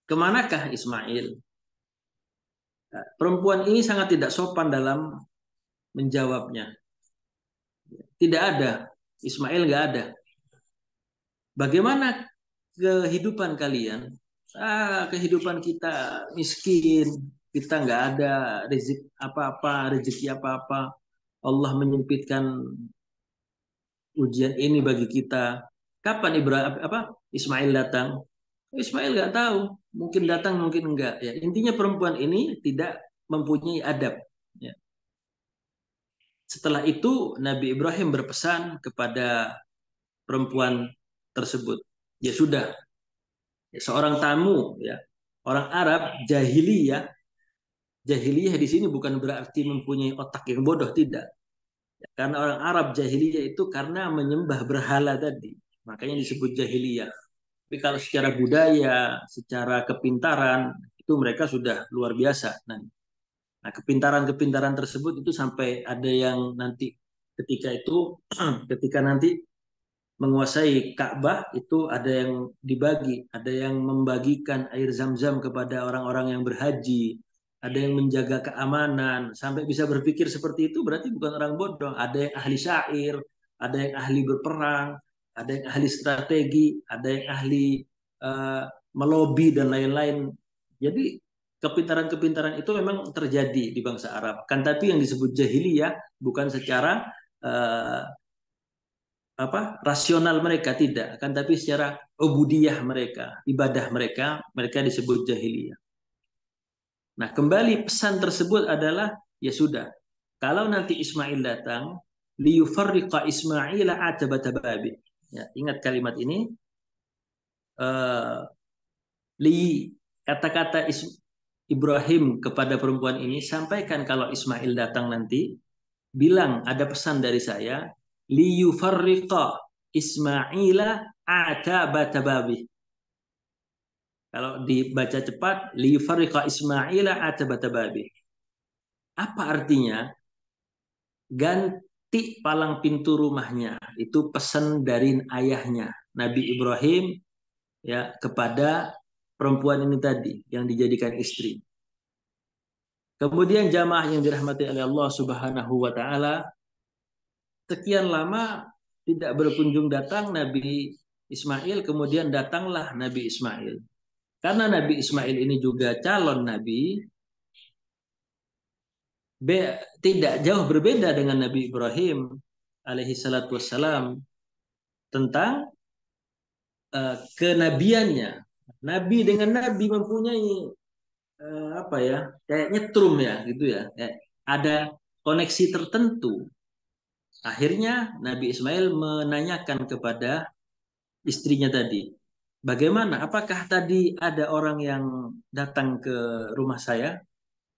Kemanakah Ismail? Nah, perempuan ini sangat tidak sopan dalam menjawabnya. Tidak ada. Ismail nggak ada. Bagaimana kehidupan kalian? Kehidupan kita miskin, kita nggak ada rezeki apa-apa. Allah menyempitkan ujian ini bagi kita. Kapan Ismail datang? Ismail nggak tahu, mungkin datang, mungkin enggak. Ya, intinya perempuan ini tidak mempunyai adab. Ya. Setelah itu Nabi Ibrahim berpesan kepada perempuan tersebut, ya sudah, seorang tamu, ya orang Arab jahiliyah di sini bukan berarti mempunyai otak yang bodoh, tidak. Karena orang Arab jahiliyah itu karena menyembah berhala tadi, makanya disebut jahiliyah. Tapi kalau secara budaya, secara kepintaran, itu mereka sudah luar biasa. Nah, kepintaran-kepintaran tersebut itu sampai ada yang nanti ketika itu, ketika nanti menguasai Ka'bah itu ada yang dibagi, ada yang membagikan air zam-zam kepada orang-orang yang berhaji, ada yang menjaga keamanan, sampai bisa berpikir seperti itu berarti bukan orang bodoh, ada yang ahli syair, ada yang ahli berperang, ada yang ahli strategi, ada yang ahli uh, melobi dan lain-lain. Jadi kepintaran-kepintaran itu memang terjadi di bangsa Arab. Kan tapi yang disebut jahiliyah bukan secara uh, rasional mereka tidak, akan tapi secara ubudiyah mereka, ibadah mereka, mereka disebut jahiliyah. Nah, kembali pesan tersebut adalah ya sudah. Kalau nanti Ismail datang, liyufarriqa Ismaila atabata babi. Ya, ingat kalimat ini. Uh, li kata-kata Ibrahim kepada perempuan ini sampaikan kalau Ismail datang nanti bilang ada pesan dari saya liyufarriqa Ismaila atabata babi. Kalau dibaca cepat liyufarriqa Ismaila atabata babi. Apa artinya? Ganti palang pintu rumahnya. Itu pesan dari ayahnya Nabi Ibrahim ya kepada perempuan ini tadi yang dijadikan istri. Kemudian jamaah yang dirahmati oleh Allah Subhanahu wa taala, sekian lama tidak berkunjung datang Nabi Ismail, kemudian datanglah Nabi Ismail. Karena Nabi Ismail ini juga calon nabi, tidak jauh berbeda dengan Nabi Ibrahim alaihi salatu wassalam tentang kenabiannya. Nabi dengan nabi mempunyai apa ya, kayak nyetrum ya gitu ya. Ada koneksi tertentu. Akhirnya Nabi Ismail menanyakan kepada istrinya tadi, bagaimana? Apakah tadi ada orang yang datang ke rumah saya?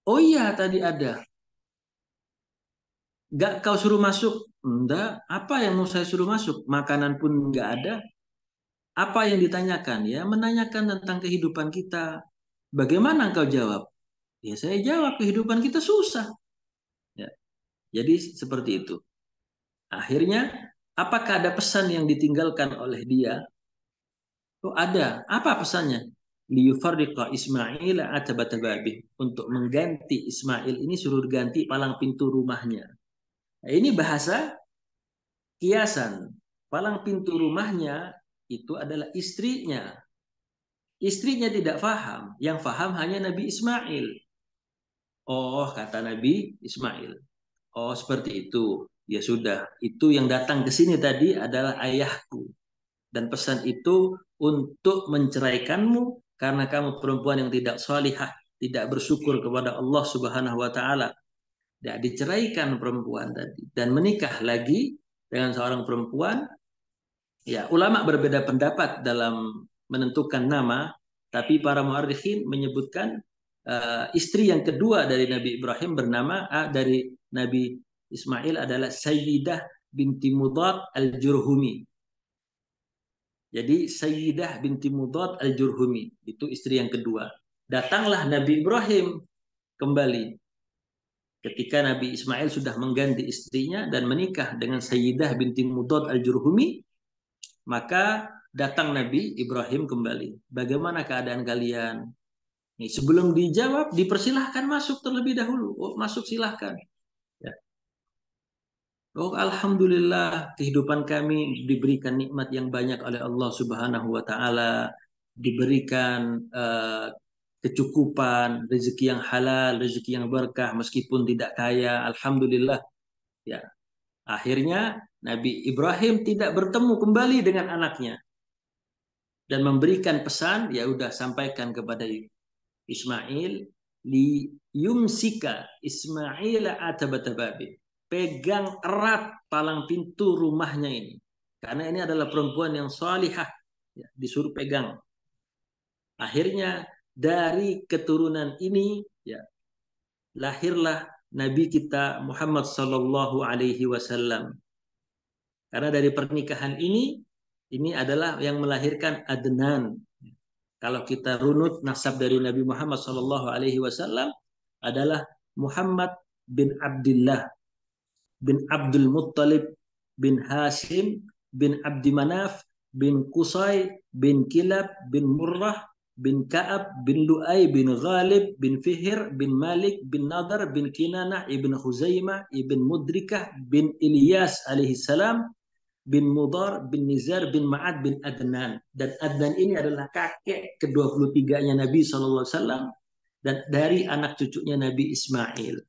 Oh iya, tadi ada. Gak kau suruh masuk? Enggak. Apa yang mau saya suruh masuk? Makanan pun enggak ada. Apa yang ditanyakan? Ya, menanyakan tentang kehidupan kita. Bagaimana engkau jawab? Ya, saya jawab kehidupan kita susah. Ya, jadi seperti itu. Akhirnya, apakah ada pesan yang ditinggalkan oleh dia? Oh, ada. Apa pesannya? Liyufarriqa Ismail atabatababih. Untuk mengganti Ismail ini suruh ganti palang pintu rumahnya. Nah, ini bahasa kiasan. Palang pintu rumahnya itu adalah istrinya. Istrinya tidak faham. Yang faham hanya Nabi Ismail. Oh, kata Nabi Ismail. Oh, seperti itu. Ya sudah, itu yang datang ke sini tadi adalah ayahku. Dan pesan itu untuk menceraikanmu karena kamu perempuan yang tidak salihah, tidak bersyukur kepada Allah Subhanahu wa taala. Tidak diceraikan perempuan tadi dan menikah lagi dengan seorang perempuan. Ya, ulama berbeda pendapat dalam menentukan nama, tapi para muarrikhin menyebutkan istri yang kedua dari Nabi Ibrahim bernama dari Nabi Ismail adalah Sayyidah binti Mudad al-Jurhumi. Jadi Sayyidah binti Mudad al-Jurhumi itu istri yang kedua. Datanglah Nabi Ibrahim kembali ketika Nabi Ismail sudah mengganti istrinya dan menikah dengan Sayyidah binti Mudad al-Jurhumi, maka datang Nabi Ibrahim kembali. Bagaimana keadaan kalian? Nih, sebelum dijawab, dipersilahkan masuk terlebih dahulu. Oh, masuk silahkan. Ya. Oh, alhamdulillah kehidupan kami diberikan nikmat yang banyak oleh Allah Subhanahu wa taala, diberikan kecukupan, rezeki yang halal, rezeki yang berkah meskipun tidak kaya, alhamdulillah. Ya. Akhirnya Nabi Ibrahim tidak bertemu kembali dengan anaknya dan memberikan pesan, ya udah sampaikan kepada Ismail li yumsika Ismail atabatababi. Pegang erat palang pintu rumahnya ini. Karena ini adalah perempuan yang salihah. Ya, disuruh pegang. Akhirnya dari keturunan ini ya lahirlah Nabi kita Muhammad Sallallahu Alaihi Wasallam. Karena dari pernikahan ini adalah yang melahirkan Adnan. Kalau kita runut nasab dari Nabi Muhammad Sallallahu Alaihi Wasallam adalah Muhammad bin Abdullah bin Abdul Muttalib bin Hashim bin Abdi Manaf bin Qusay bin Kilab bin Murrah bin Ka'ab bin Lu'ay bin Ghalib bin Fihr bin Malik bin Nadar bin Kinanah ibn Khuzaimah ibn Mudrikah bin Ilyas alaihi salam bin Mudar bin Nizar bin Ma'ad bin Adnan. Dan Adnan ini adalah kakek ke-23-nya Nabi SAW dan dari anak cucunya Nabi Ismail.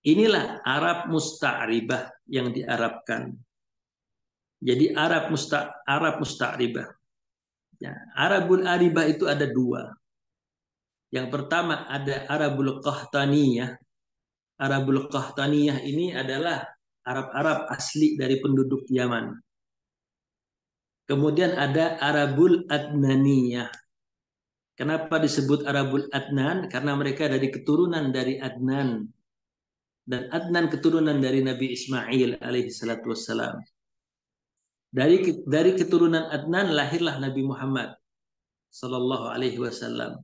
Inilah Arab musta'ribah yang diarabkan. Jadi Arab musta'ribah. Ya, Arabul Aribah itu ada dua. Yang pertama ada Arabul Qahtaniyah. Arabul Qahtaniyah ini adalah Arab-Arab asli dari penduduk Yaman. Kemudian ada Arabul Adnaniyah. Kenapa disebut Arabul Adnan? Karena mereka dari keturunan dari Adnan. Dan Adnan keturunan dari Nabi Ismail alaihi salatu wassalam. Dari keturunan Adnan lahirlah Nabi Muhammad sallallahu alaihi wasallam.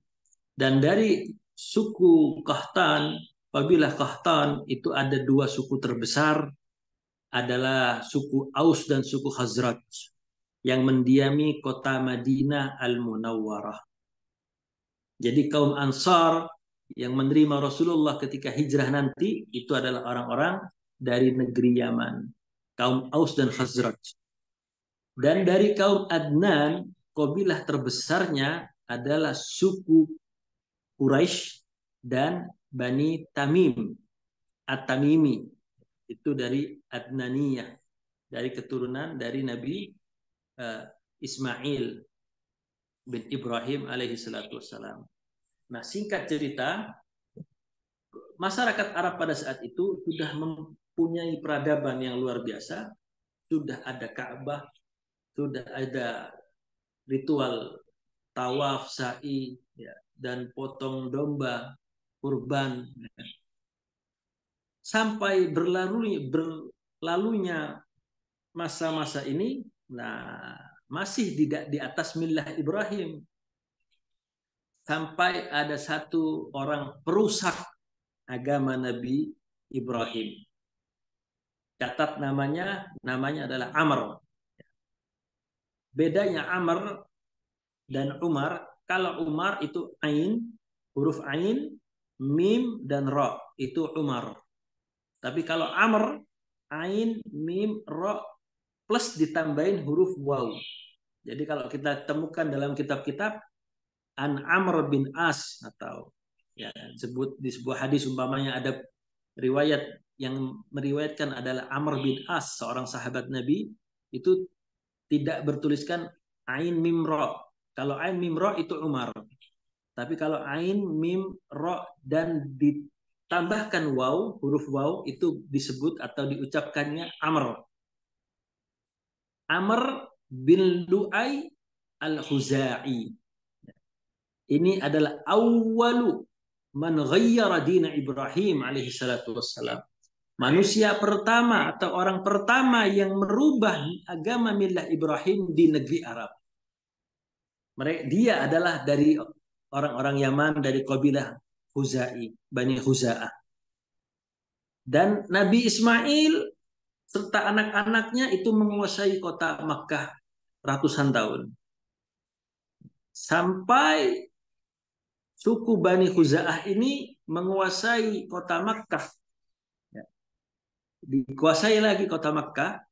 Dan dari suku Qahtan, kabilah Qahtan itu ada dua suku terbesar, adalah suku Aus dan suku Khazraj yang mendiami kota Madinah Al-Munawwarah. Jadi kaum Ansar yang menerima Rasulullah ketika hijrah nanti itu adalah orang-orang dari negeri Yaman, kaum Aus dan Khazraj. Dan dari kaum Adnan, kabilah terbesarnya adalah suku Quraisy dan Bani Tamim, At-Tamimi. Itu dari Adnaniyah, dari keturunan dari Nabi Ismail bin Ibrahim alaihi salatu wassalam. Nah, singkat cerita, masyarakat Arab pada saat itu sudah mempunyai peradaban yang luar biasa, sudah ada Ka'bah, sudah ada ritual tawaf, sa'i, ya, dan potong domba, kurban. Sampai berlalunya masa-masa ini, nah masih tidak di atas millah Ibrahim. Sampai ada satu orang perusak agama Nabi Ibrahim. Catat namanya adalah Amr. Bedanya Amr dan Umar, kalau Umar itu ain, huruf ain, mim dan ra, itu Umar. Tapi kalau Amr, ain, mim, ra plus ditambahin huruf waw. Jadi kalau kita temukan dalam kitab-kitab an Amr bin As atau ya disebut di sebuah hadis umpamanya ada riwayat yang meriwayatkan adalah Amr bin As, seorang sahabat Nabi, itu tidak bertuliskan ain mim ra. Kalau ain mim ra itu Umar. Tapi kalau ain mim ra dan ditambahkan waw, huruf waw itu disebut atau diucapkannya Amr. Amr bin Lu'ay al-Khuzai. Ini adalah awalu man ghayyara dina Ibrahim alaihi salatu wassalam. Manusia pertama atau orang pertama yang merubah agama millah Ibrahim di negeri Arab. Dia adalah dari orang-orang Yaman, dari kabilah Khuzai, Bani Khuza'ah. Dan Nabi Ismail serta anak-anaknya itu menguasai kota Makkah ratusan tahun. Sampai suku Bani Khuza'ah ini menguasai kota Makkah. Dikuasai lagi kota Makkah,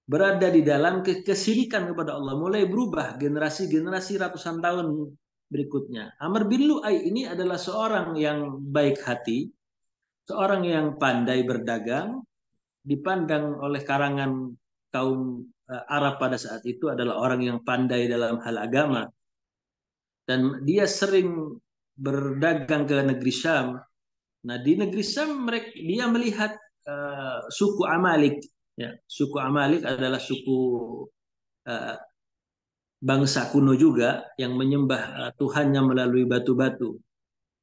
berada di dalam kesirikan kepada Allah, mulai berubah generasi-generasi ratusan tahun berikutnya. Amr bin Lu'ay ini adalah seorang yang baik hati, seorang yang pandai berdagang, dipandang oleh karangan kaum Arab pada saat itu adalah orang yang pandai dalam hal agama. Dan dia sering berdagang ke negeri Syam. Nah, di negeri Syam dia melihat suku Amalik. Ya, suku Amalik adalah suku bangsa kuno juga yang menyembah Tuhannya melalui batu-batu.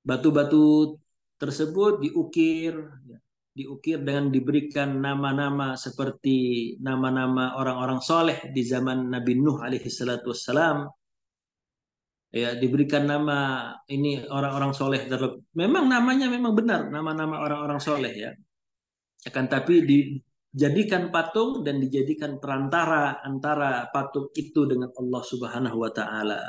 Batu-batu tersebut diukir, ya, diukir dengan diberikan nama-nama seperti nama-nama orang-orang soleh di zaman Nabi Nuh alaihi salatu wassalam. Ya, diberikan nama ini orang-orang soleh. Memang namanya memang benar, nama-nama orang-orang soleh ya. Akan tapi dijadikan patung dan dijadikan perantara antara patung itu dengan Allah Subhanahu wa taala.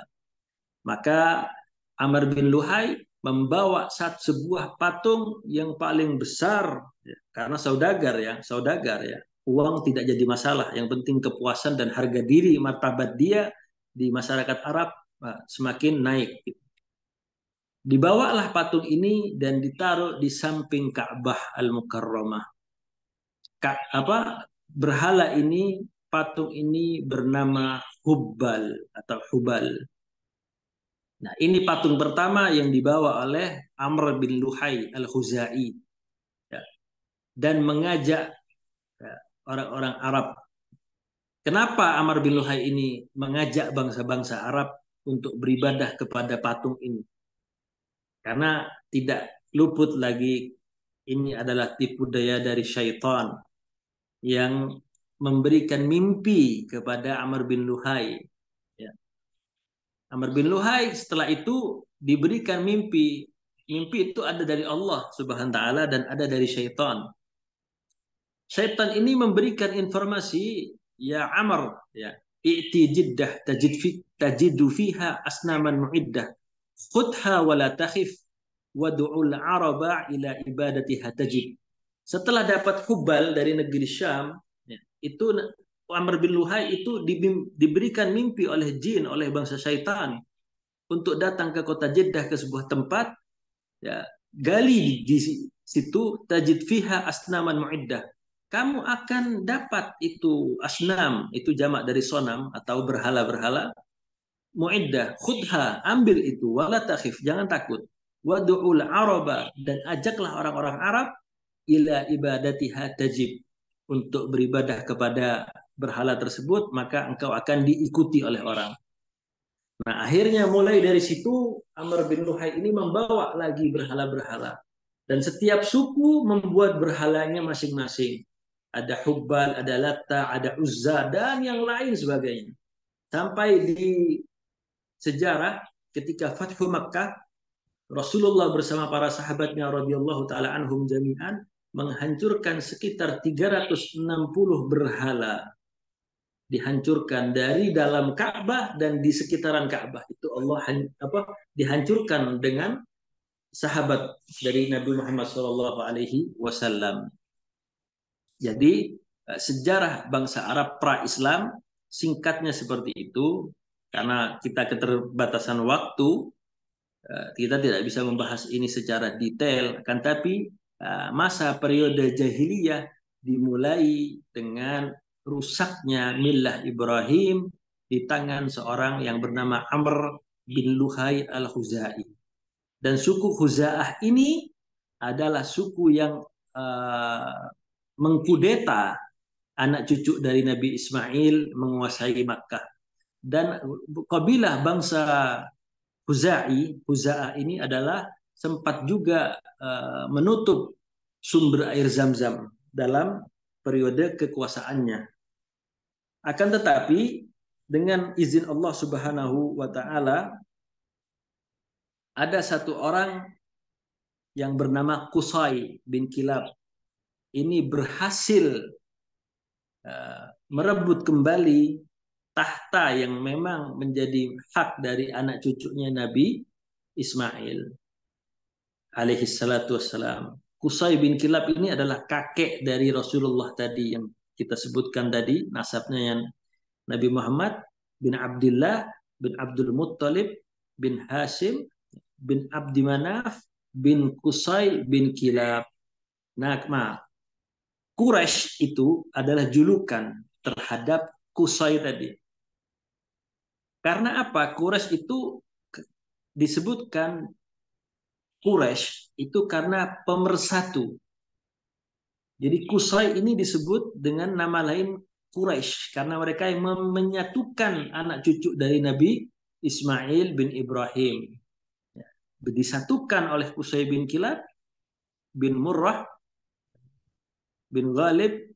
Maka Amr bin Luhai membawa sebuah patung yang paling besar ya, karena saudagar ya. Uang tidak jadi masalah, yang penting kepuasan dan harga diri martabat dia di masyarakat Arab semakin naik. Dibawalah patung ini dan ditaruh di samping Ka'bah Al-Mukarramah. Berhala ini, patung ini bernama Hubbal atau Hubal. Nah, ini patung pertama yang dibawa oleh Amr bin Luhai Al-Khuzai ya, dan mengajak ya, orang-orang Arab. Kenapa Amr bin Luhai ini mengajak bangsa-bangsa Arab untuk beribadah kepada patung ini? Karena tidak luput lagi ini adalah tipu daya dari syaitan yang memberikan mimpi kepada Amr bin Luhai. Ya. Amr bin Luhai setelah itu diberikan mimpi. Mimpi itu ada dari Allah Subhanahu wa taala dan ada dari syaitan. Syaitan ini memberikan informasi, ya Amr, ya, i'ti jiddah tajidu fiha asnaman mu'iddah. Khudha wa la takhif wad'ul araba ila ibadatiha tajib. Setelah dapat Hubal dari negeri Syam, ya, itu Amr bin Luhai itu diberikan mimpi oleh jin, oleh bangsa syaitan untuk datang ke kota Jeddah, ke sebuah tempat ya, gali di situ tajid fiha asnaman mu'iddah. Kamu akan dapat itu asnam, itu jamak dari sonam atau berhala-berhala. Mu'iddah, khudha, ambil itu, wala takhif, jangan takut. Wadu'ul araba, dan ajaklah orang-orang Arab ila ibadatiha tajib, untuk beribadah kepada berhala tersebut, maka engkau akan diikuti oleh orang. Nah, akhirnya mulai dari situ Amr bin Luhai ini membawa lagi berhala-berhala. Dan setiap suku membuat berhalanya masing-masing. Ada Hubbal, ada Latta, ada Uzza, dan yang lain sebagainya. Sampai di sejarah ketika Fathu Makkah, Rasulullah bersama para sahabatnya radhiyallahu taala anhum jami'an menghancurkan sekitar 360 berhala, dihancurkan dari dalam Ka'bah dan di sekitaran Ka'bah. Itu Allah dihancurkan dengan sahabat dari Nabi Muhammad SAW alaihi wasallam. Jadi sejarah bangsa Arab pra-Islam singkatnya seperti itu. Karena kita keterbatasan waktu, kita tidak bisa membahas ini secara detail. Kan tapi masa periode jahiliyah dimulai dengan rusaknya millah Ibrahim di tangan seorang yang bernama Amr bin Luhai al-Khuzai. Dan suku Khuza'ah ini adalah suku yang mengkudeta anak cucu dari Nabi Ismail menguasai Makkah. Dan kabilah bangsa Khuza'ah ini adalah sempat juga menutup sumber air Zam-Zam dalam periode kekuasaannya. Akan tetapi dengan izin Allah Subhanahu wa taala ada satu orang yang bernama Qusay bin Kilab. Ini berhasil merebut kembali tahta yang memang menjadi hak dari anak cucunya Nabi Ismail alaihi salatu wassalam. Qusay bin Kilab ini adalah kakek dari Rasulullah tadi yang kita sebutkan tadi, nasabnya yang Nabi Muhammad bin Abdullah bin Abdul Muttalib bin Hashim bin Abdi Manaf bin Qusay bin Kilab. Nah, Quraisy itu adalah julukan terhadap Qusay tadi. Karena apa? Quraisy itu disebutkan Quraisy itu karena pemersatu. Jadi Qusay ini disebut dengan nama lain Quraisy karena mereka yang menyatukan anak cucu dari Nabi Ismail bin Ibrahim. Disatukan oleh Qusay bin Kilab bin Murrah bin Ghalib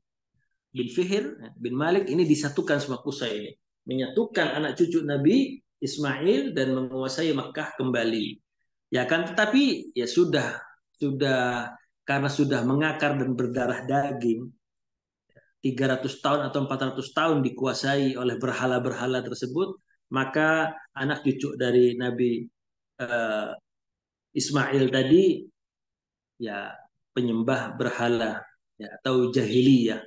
bin Fihr bin Malik ini disatukan sama Qusay ini, menyatukan anak cucu Nabi Ismail dan menguasai Makkah kembali. Ya kan, tetapi ya sudah karena sudah mengakar dan berdarah daging, 300 tahun atau 400 tahun dikuasai oleh berhala-berhala tersebut, maka anak cucu dari Nabi uh, Ismail tadi ya penyembah berhala ya, atau jahiliyah,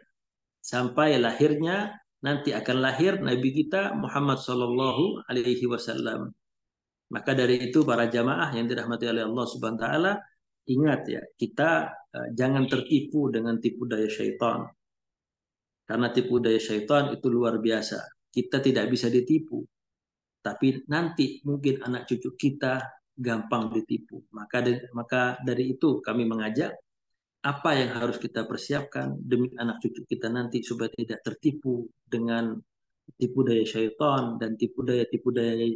sampai lahirnya nanti akan lahir Nabi kita Muhammad Sallallahu Alaihi Wasallam. Maka dari itu para jamaah yang dirahmati oleh Allah Subhanahu Wa Taala, ingat ya, kita jangan tertipu dengan tipu daya syaitan. Karena tipu daya syaitan itu luar biasa. Kita tidak bisa ditipu, tapi nanti mungkin anak cucu kita gampang ditipu. Maka dari itu kami mengajak apa yang harus kita persiapkan demi anak cucu kita nanti supaya tidak tertipu dengan tipu daya syaitan dan tipu daya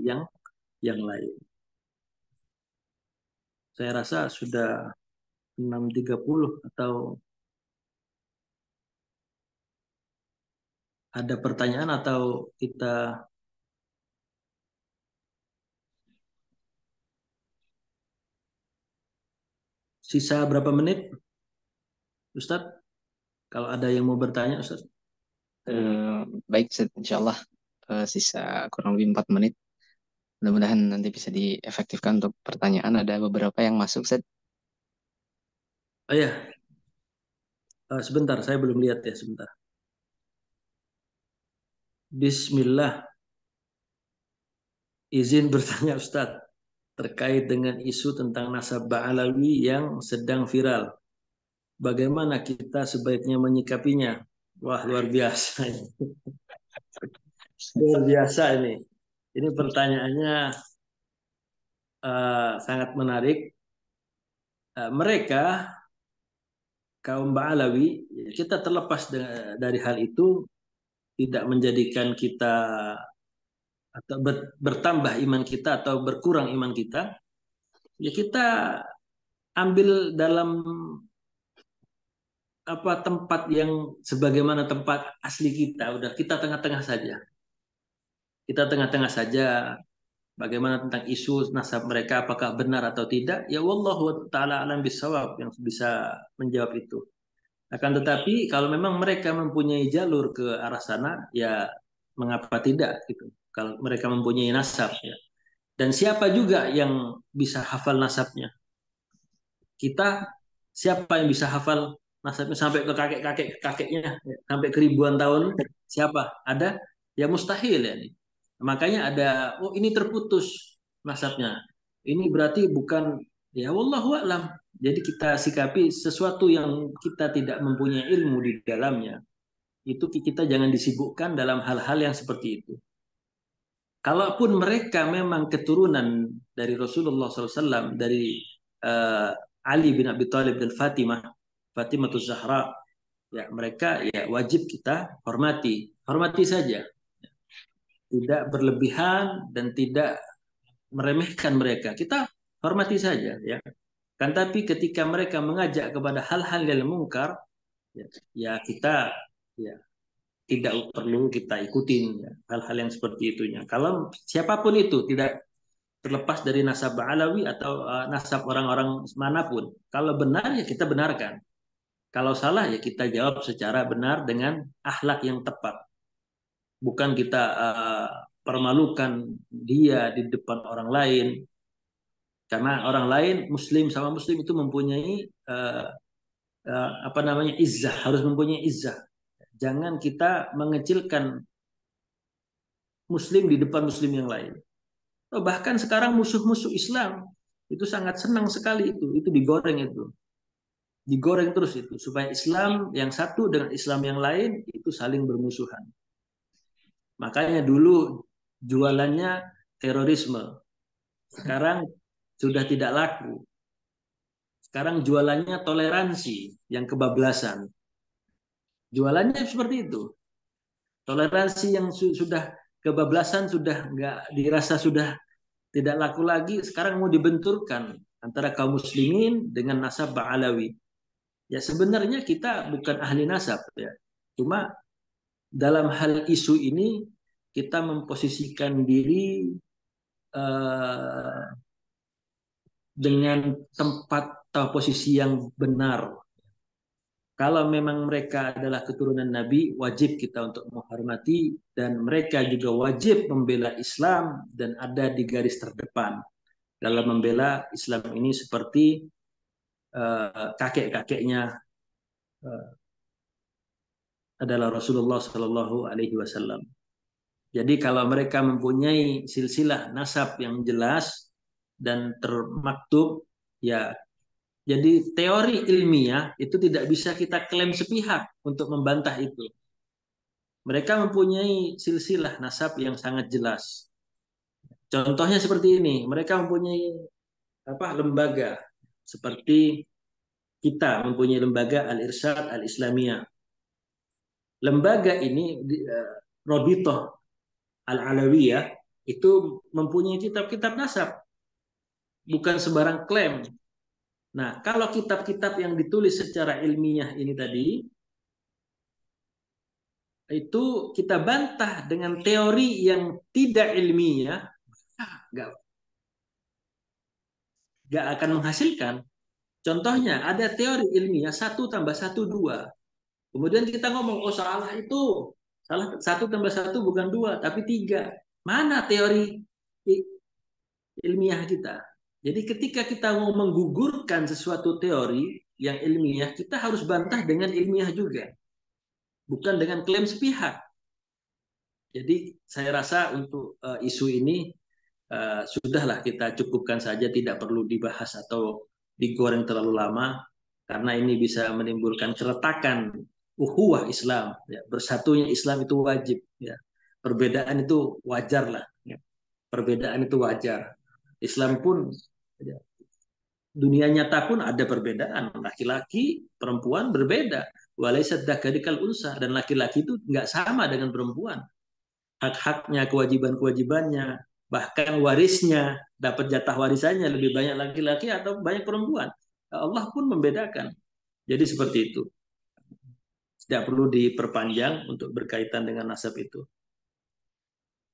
yang lain. Saya rasa sudah 6.30, atau ada pertanyaan atau kita sisa berapa menit, Ustadz? Kalau ada yang mau bertanya, Ustadz. Baik, Ustaz. Insya Allah sisa kurang lebih 4 menit. Mudah-mudahan nanti bisa diefektifkan untuk pertanyaan. Ada beberapa yang masuk, Ustaz. Oh ya, sebentar, saya belum lihat ya, sebentar. Bismillah, izin bertanya Ustadz terkait dengan isu tentang nasab Ba'alawi yang sedang viral. Bagaimana kita sebaiknya menyikapinya? Wah, luar biasa ini. Luar biasa ini. Ini pertanyaannya sangat menarik. Mereka kaum Ba'alawi, kita terlepas dari hal itu tidak menjadikan kita atau bertambah iman kita atau berkurang iman kita. Ya kita ambil dalam apa tempat yang sebagaimana tempat asli kita, udah kita tengah-tengah saja. Kita tengah-tengah saja. Bagaimana tentang isu nasab mereka, apakah benar atau tidak? Ya wallahu taala alam bisawab yang bisa menjawab itu. Akan tetapi kalau memang mereka mempunyai jalur ke arah sana, ya mengapa tidak gitu. Kalau mereka mempunyai nasab ya. Dan siapa juga yang bisa hafal nasabnya? Kita, siapa yang bisa hafal nasabnya sampai ke kakek-kakeknya, sampai ke ribuan tahun? Siapa? Ada? Ya mustahil ya. Makanya ada, oh ini terputus nasabnya. Ini berarti bukan, ya wallahu a'lam. Jadi kita sikapi sesuatu yang kita tidak mempunyai ilmu di dalamnya. Itu kita jangan disibukkan dalam hal-hal yang seperti itu. Kalaupun mereka memang keturunan dari Rasulullah SAW, dari uh, Ali bin Abi Thalib dan Fatimah Zahra, ya mereka ya wajib kita hormati saja, tidak berlebihan dan tidak meremehkan mereka. Kita hormati saja, ya. Kan tapi ketika mereka mengajak kepada hal-hal yang mungkar, ya kita ya tidak perlu kita ikutin ya, hal-hal yang seperti itunya. Kalau siapapun itu, tidak terlepas dari nasab Alawi atau nasab orang-orang manapun. Kalau benar ya kita benarkan. Kalau salah ya kita jawab secara benar dengan akhlak yang tepat. Bukan kita permalukan dia di depan orang lain. Karena orang lain, muslim sama muslim itu mempunyai apa namanya, izzah, harus mempunyai izzah. Jangan kita mengecilkan muslim di depan muslim yang lain. Oh, bahkan sekarang musuh-musuh Islam itu sangat senang sekali itu digoreng terus itu supaya Islam yang satu dengan Islam yang lain itu saling bermusuhan. Makanya dulu jualannya terorisme, sekarang sudah tidak laku. Sekarang jualannya toleransi yang kebablasan. Jualannya seperti itu. Toleransi yang sudah kebablasan, sudah nggak dirasa, sudah tidak laku lagi. Sekarang mau dibenturkan antara kaum muslimin dengan nasab Ba'alawi. Ya sebenarnya kita bukan ahli nasab ya. Cuma dalam hal isu ini kita memposisikan diri eh, dengan tempat atau posisi yang benar. Kalau memang mereka adalah keturunan Nabi, wajib kita untuk menghormati dan mereka juga wajib membela Islam dan ada di garis terdepan dalam membela Islam ini seperti kakek-kakeknya adalah Rasulullah Shallallahu Alaihi Wasallam. Jadi kalau mereka mempunyai silsilah nasab yang jelas dan termaktub, ya jadi teori ilmiah itu tidak bisa kita klaim sepihak untuk membantah itu. Mereka mempunyai silsilah nasab yang sangat jelas. Contohnya seperti ini, mereka mempunyai lembaga seperti kita mempunyai lembaga Al-Irsyad Al-Islamiyah. Lembaga ini Robitoh Al-Alawiyah itu mempunyai kitab-kitab nasab, bukan sembarang klaim. Nah, kalau kitab-kitab yang ditulis secara ilmiah ini tadi, itu kita bantah dengan teori yang tidak ilmiah, nggak nggak akan menghasilkan. Contohnya, ada teori ilmiah 1+1=2. Kemudian kita ngomong, oh salah itu. Salah 1+1 bukan 2, tapi 3. Mana teori ilmiah kita? Jadi ketika kita mau menggugurkan sesuatu teori yang ilmiah, kita harus bantah dengan ilmiah juga. Bukan dengan klaim sepihak. Jadi saya rasa untuk isu ini sudahlah kita cukupkan saja, tidak perlu dibahas atau digoreng terlalu lama, karena ini bisa menimbulkan keretakan ukhuwah Islam. Ya. Bersatunya Islam itu wajib. Ya. Perbedaan itu wajar lah. Ya. Perbedaan itu wajar. Islam pun, ya, dunia nyata pun ada perbedaan. Laki-laki, perempuan berbeda. Walaysat dzakari unsa, dan laki-laki itu nggak sama dengan perempuan. Hak-haknya, kewajiban-kewajibannya, bahkan warisnya, dapat jatah warisannya lebih banyak laki-laki atau banyak perempuan. Allah pun membedakan. Jadi seperti itu. Tidak perlu diperpanjang untuk berkaitan dengan nasab itu.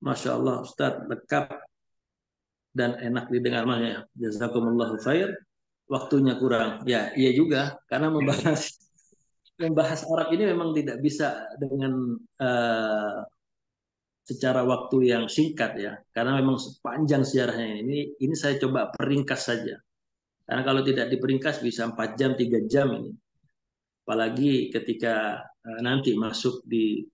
Masya Allah, Ustadz, lengkap dan enak didengarnya. Jazakumullahu khair. Waktunya kurang. Ya, iya juga. Karena membahas Arab ini memang tidak bisa dengan secara waktu yang singkat ya, karena memang panjang sejarahnya ini saya coba peringkas saja, karena kalau tidak diperingkas bisa 4 jam 3 jam ini, apalagi ketika nanti masuk di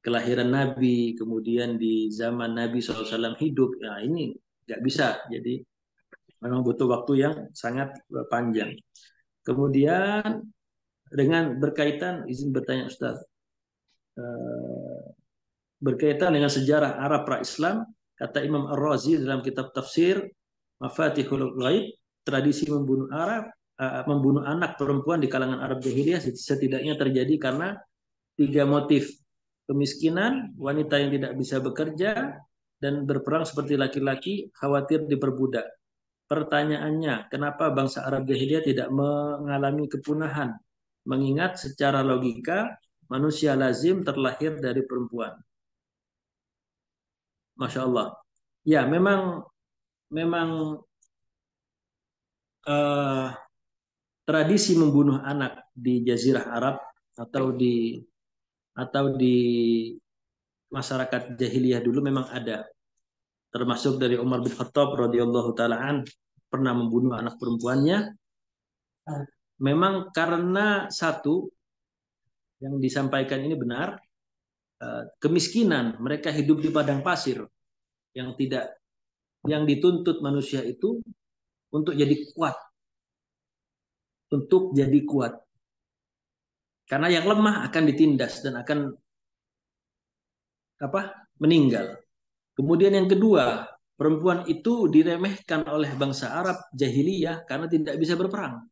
kelahiran Nabi, kemudian di zaman Nabi SAW hidup, ya ini nggak bisa, jadi memang butuh waktu yang sangat panjang. Kemudian dengan berkaitan, izin bertanya Ustaz, berkaitan dengan sejarah Arab pra-Islam, kata Imam Ar-Razi dalam kitab tafsir Mafatihul Ghaib, tradisi membunuh anak perempuan di kalangan Arab jahiliyah setidaknya terjadi karena 3 motif: kemiskinan, wanita yang tidak bisa bekerja, dan berperang seperti laki-laki, khawatir diperbudak. Pertanyaannya, kenapa bangsa Arab jahiliyah tidak mengalami kepunahan? Mengingat secara logika manusia lazim terlahir dari perempuan. Masya Allah. Ya, memang uh, tradisi membunuh anak di Jazirah Arab atau di masyarakat jahiliyah dulu memang ada. Termasuk dari Umar bin Khattab radhiyallahu taalaan pernah membunuh anak perempuannya. Memang karena satu yang disampaikan ini benar, kemiskinan, mereka hidup di padang pasir yang tidak yang dituntut manusia itu untuk jadi kuat, karena yang lemah akan ditindas dan akan meninggal. Kemudian yang kedua, perempuan itu diremehkan oleh bangsa Arab jahiliyah karena tidak bisa berperang.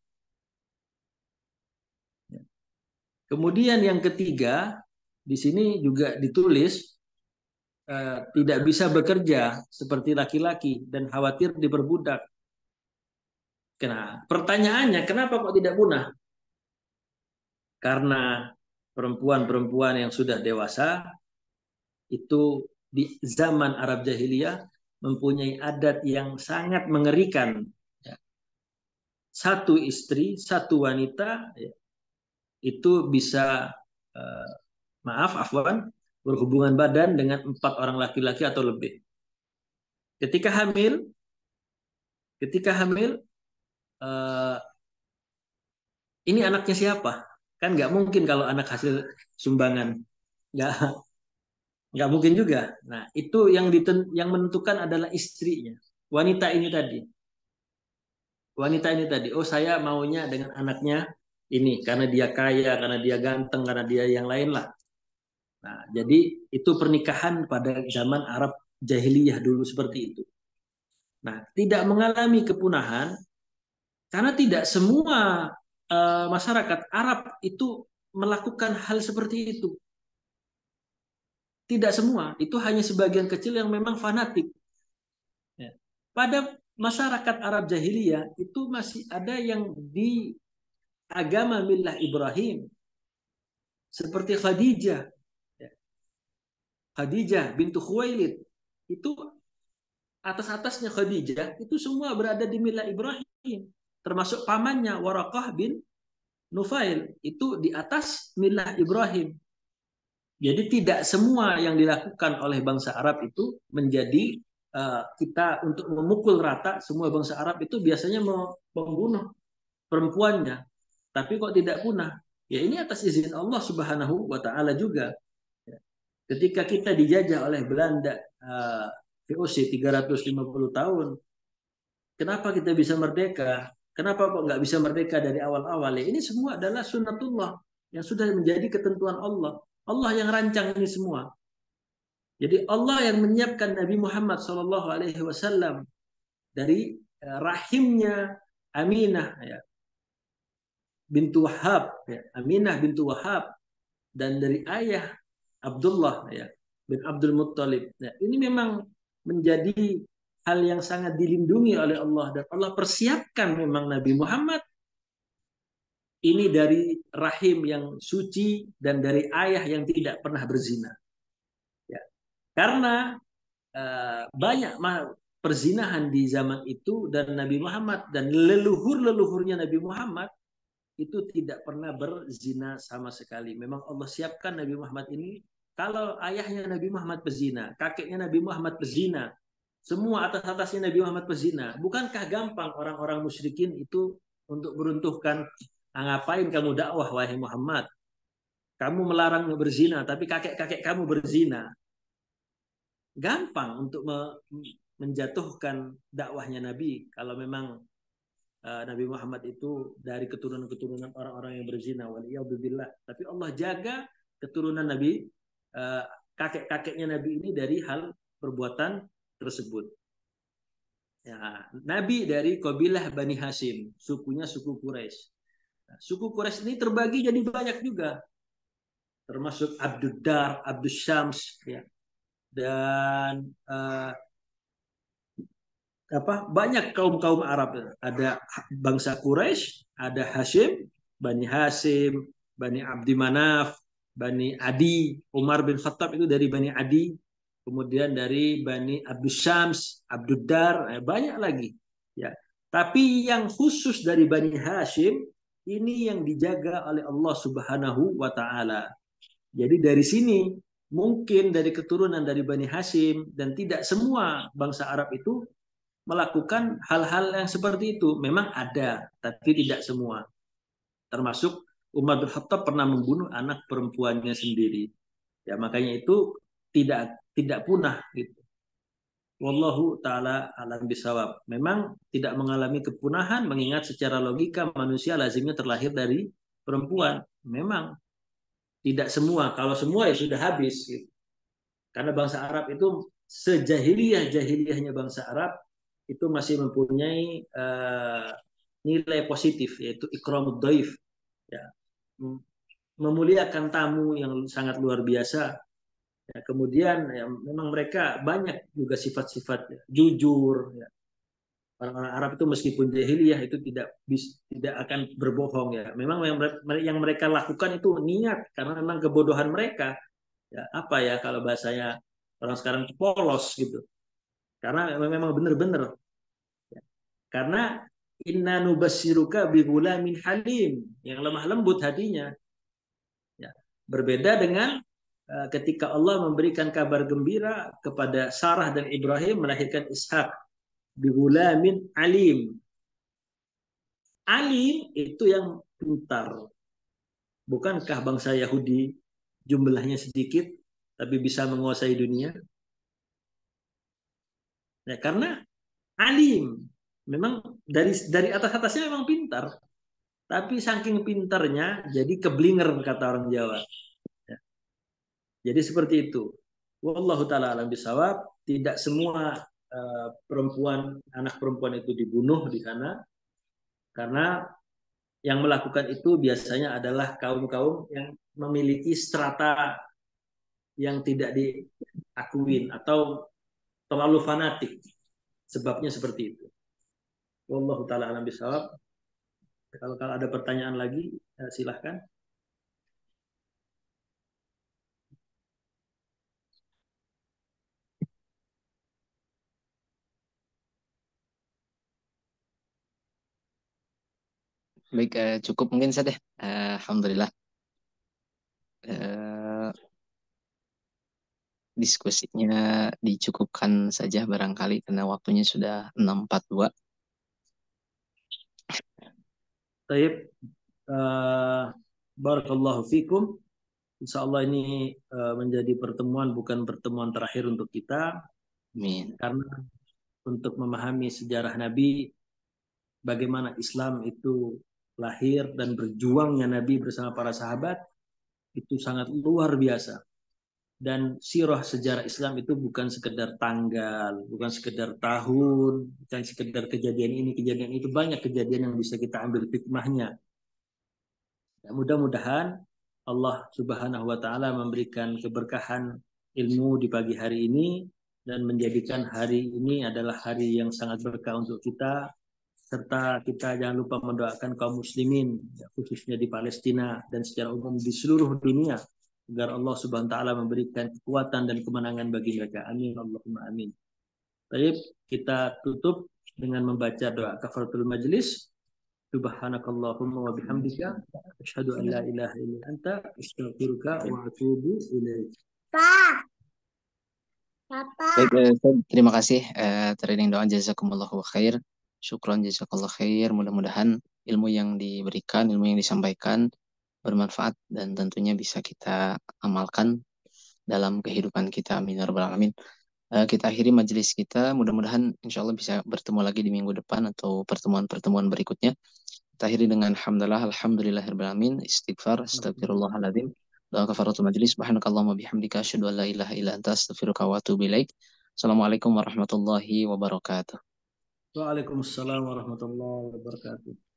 Kemudian yang ketiga, di sini juga ditulis tidak bisa bekerja seperti laki-laki dan khawatir diperbudak. Nah, pertanyaannya, kenapa kok tidak punah? Karena perempuan-perempuan yang sudah dewasa itu di zaman Arab Jahiliyah mempunyai adat yang sangat mengerikan. Ya. Satu istri, satu wanita ya, itu bisa uh, afwan, berhubungan badan dengan 4 orang laki-laki atau lebih. Ketika hamil, ketika hamil, uh, ini anaknya siapa? Kan nggak mungkin kalau anak hasil sumbangan, nggak nggak mungkin juga. Nah itu yang menentukan adalah istrinya, wanita ini tadi. Wanita ini tadi, oh saya maunya dengan anaknya ini karena dia kaya, karena dia ganteng, karena dia yang lain lah. Nah, jadi itu pernikahan pada zaman Arab jahiliyah dulu seperti itu. Nah, tidak mengalami kepunahan karena tidak semua masyarakat Arab itu melakukan hal seperti itu. Tidak semua, itu hanya sebagian kecil yang memang fanatik. Ya. Pada masyarakat Arab jahiliyah itu masih ada yang di agama millah Ibrahim seperti Khadijah. Ya. Khadijah bintu Khuwailid itu atas-atasnya Khadijah itu semua berada di millah Ibrahim, termasuk pamannya Waraqah bin Nufail itu di atas millah Ibrahim. Jadi tidak semua yang dilakukan oleh bangsa Arab itu menjadi kita untuk memukul rata semua bangsa Arab itu biasanya membunuh perempuannya. Tapi kok tidak punah? Ya ini atas izin Allah Subhanahu wa taala juga. Ketika kita dijajah oleh Belanda VOC 350 tahun, kenapa kita bisa merdeka? Kenapa kok nggak bisa merdeka dari awal-awal? Ya, ini semua adalah sunnatullah yang sudah menjadi ketentuan Allah. Allah yang rancang ini semua. Jadi Allah yang menyiapkan Nabi Muhammad SAW dari rahimnya Aminah ya, bintu Wahab, ya, Aminah bintu Wahab dan dari ayah Abdullah ya, bin Abdul Muttalib. Ya, ini memang menjadi hal yang sangat dilindungi oleh Allah dan Allah persiapkan memang Nabi Muhammad ini dari rahim yang suci dan dari ayah yang tidak pernah berzina. Ya. Karena banyak perzinahan di zaman itu dan Nabi Muhammad dan leluhur-leluhurnya Nabi Muhammad itu tidak pernah berzina sama sekali. Memang Allah siapkan Nabi Muhammad ini kalau ayahnya Nabi Muhammad berzina, kakeknya Nabi Muhammad berzina, semua atas-atasnya Nabi Muhammad berzina. Bukankah gampang orang-orang musyrikin itu untuk meruntuhkan, ngapain kamu dakwah wahai Muhammad? Kamu melarang berzina, tapi kakek-kakek kamu berzina. Gampang untuk menjatuhkan dakwahnya Nabi kalau memang Nabi Muhammad itu dari keturunan-keturunan orang-orang yang berzina waliyadzubillah. Tapi Allah jaga keturunan Nabi kakek-kakeknya Nabi ini dari hal perbuatan tersebut. Ya, Nabi dari kabilah Bani Hashim, sukunya suku Quraisy. Nah, suku Quraisy ini terbagi jadi banyak juga, termasuk Abdud Dar, Abdus Syams, ya. Dan banyak kaum-kaum Arab. Ada bangsa Quraisy, ada Hashim, Bani Hashim, Bani Abdi Manaf, Bani Adi, Umar bin Khattab itu dari Bani Adi, kemudian dari Bani Abdus Syams, Abduddar, banyak lagi. Ya. Tapi yang khusus dari Bani Hashim ini yang dijaga oleh Allah Subhanahu wa taala. Jadi dari sini mungkin dari keturunan dari Bani Hashim dan tidak semua bangsa Arab itu melakukan hal-hal yang seperti itu. Memang ada, tapi tidak semua. Termasuk Umar bin Khattab pernah membunuh anak perempuannya sendiri. Ya, makanya itu tidak punah gitu. Wallahu taala alam bisawab. Memang tidak mengalami kepunahan mengingat secara logika manusia lazimnya terlahir dari perempuan. Memang tidak semua. Kalau semua ya sudah habis gitu. Karena bangsa Arab itu sejahiliyah-jahiliyahnya bangsa Arab itu masih mempunyai nilai positif yaitu ikramud dhaif ya, memuliakan tamu yang sangat luar biasa ya, kemudian ya, memang mereka banyak juga sifat-sifat ya, jujur ya, Orang-orang Arab itu meskipun jahiliyah itu tidak akan berbohong ya. Memang yang mereka lakukan itu niat karena memang kebodohan mereka. Ya, apa ya kalau bahasanya orang sekarang itu polos gitu. Karena memang benar-benar. Ya. Karena inna nubassiruka bi min halim, yang lemah lembut hatinya. Ya. Berbeda dengan ketika Allah memberikan kabar gembira kepada Sarah dan Ibrahim melahirkan Ishak bi min alim. Alim itu yang pintar. Bukankah bangsa Yahudi jumlahnya sedikit tapi bisa menguasai dunia? Ya, karena alim. Memang dari atas-atasnya memang pintar, tapi saking pintarnya jadi keblinger kata orang Jawa. Ya. Jadi seperti itu. Wallahu taala alam bisawab, tidak semua anak perempuan itu dibunuh di sana karena yang melakukan itu biasanya adalah kaum-kaum yang memiliki strata yang tidak diakuin atau terlalu fanatik. Sebabnya seperti itu. Wallahu taala alam bisawab. Kalau ada pertanyaan lagi, silahkan. Baik, cukup mungkin saja. Alhamdulillah. Eh, Diskusinya dicukupkan saja barangkali karena waktunya sudah 6.42. Taib, barakallahu fikum. Insya Allah ini menjadi pertemuan bukan pertemuan terakhir untuk kita, Amin. karena untuk memahami sejarah Nabi, bagaimana Islam itu lahir dan berjuangnya Nabi bersama para sahabat, itu sangat luar biasa. Dan sirah sejarah Islam itu bukan sekedar tanggal, bukan sekedar tahun, bukan sekedar kejadian ini, kejadian itu. Banyak kejadian yang bisa kita ambil hikmahnya. Ya, mudah-mudahan Allah Subhanahu wa taala memberikan keberkahan ilmu di pagi hari ini dan menjadikan hari ini adalah hari yang sangat berkah untuk kita, serta kita jangan lupa mendoakan kaum muslimin ya, khususnya di Palestina dan secara umum di seluruh dunia agar Allah Subhanahu wa taala memberikan kekuatan dan kemenangan bagi mereka. Amin Allahumma amin. Baik, kita tutup dengan membaca doa kafaratul majlis. Subhanakallahumma wa bihamdika asyhadu an la ilaha illa anta astaghfiruka wa atubu ilaik. Pak, Papa. Baik, terima kasih training doa jazakumullahu khair. Syukron jazakallahu khair. Mudah-mudahan ilmu yang diberikan, ilmu yang disampaikan bermanfaat dan tentunya bisa kita amalkan dalam kehidupan kita. Amin ya rabbal alamin. Kita akhiri majelis kita. Mudah-mudahan insya Allah bisa bertemu lagi di minggu depan atau pertemuan-pertemuan berikutnya. Kita akhiri dengan alhamdulillah, alhamdulillahirabbil alamin. Istighfar, astagfirullahaladzim. Doa kafaratul majlis. Subhanakallahumma bihamdika asyhadu an la ilaha illa anta astaghfiruka wa atubu ilaik. Assalamualaikum warahmatullahi wabarakatuh. Waalaikumsalam warahmatullahi wabarakatuh.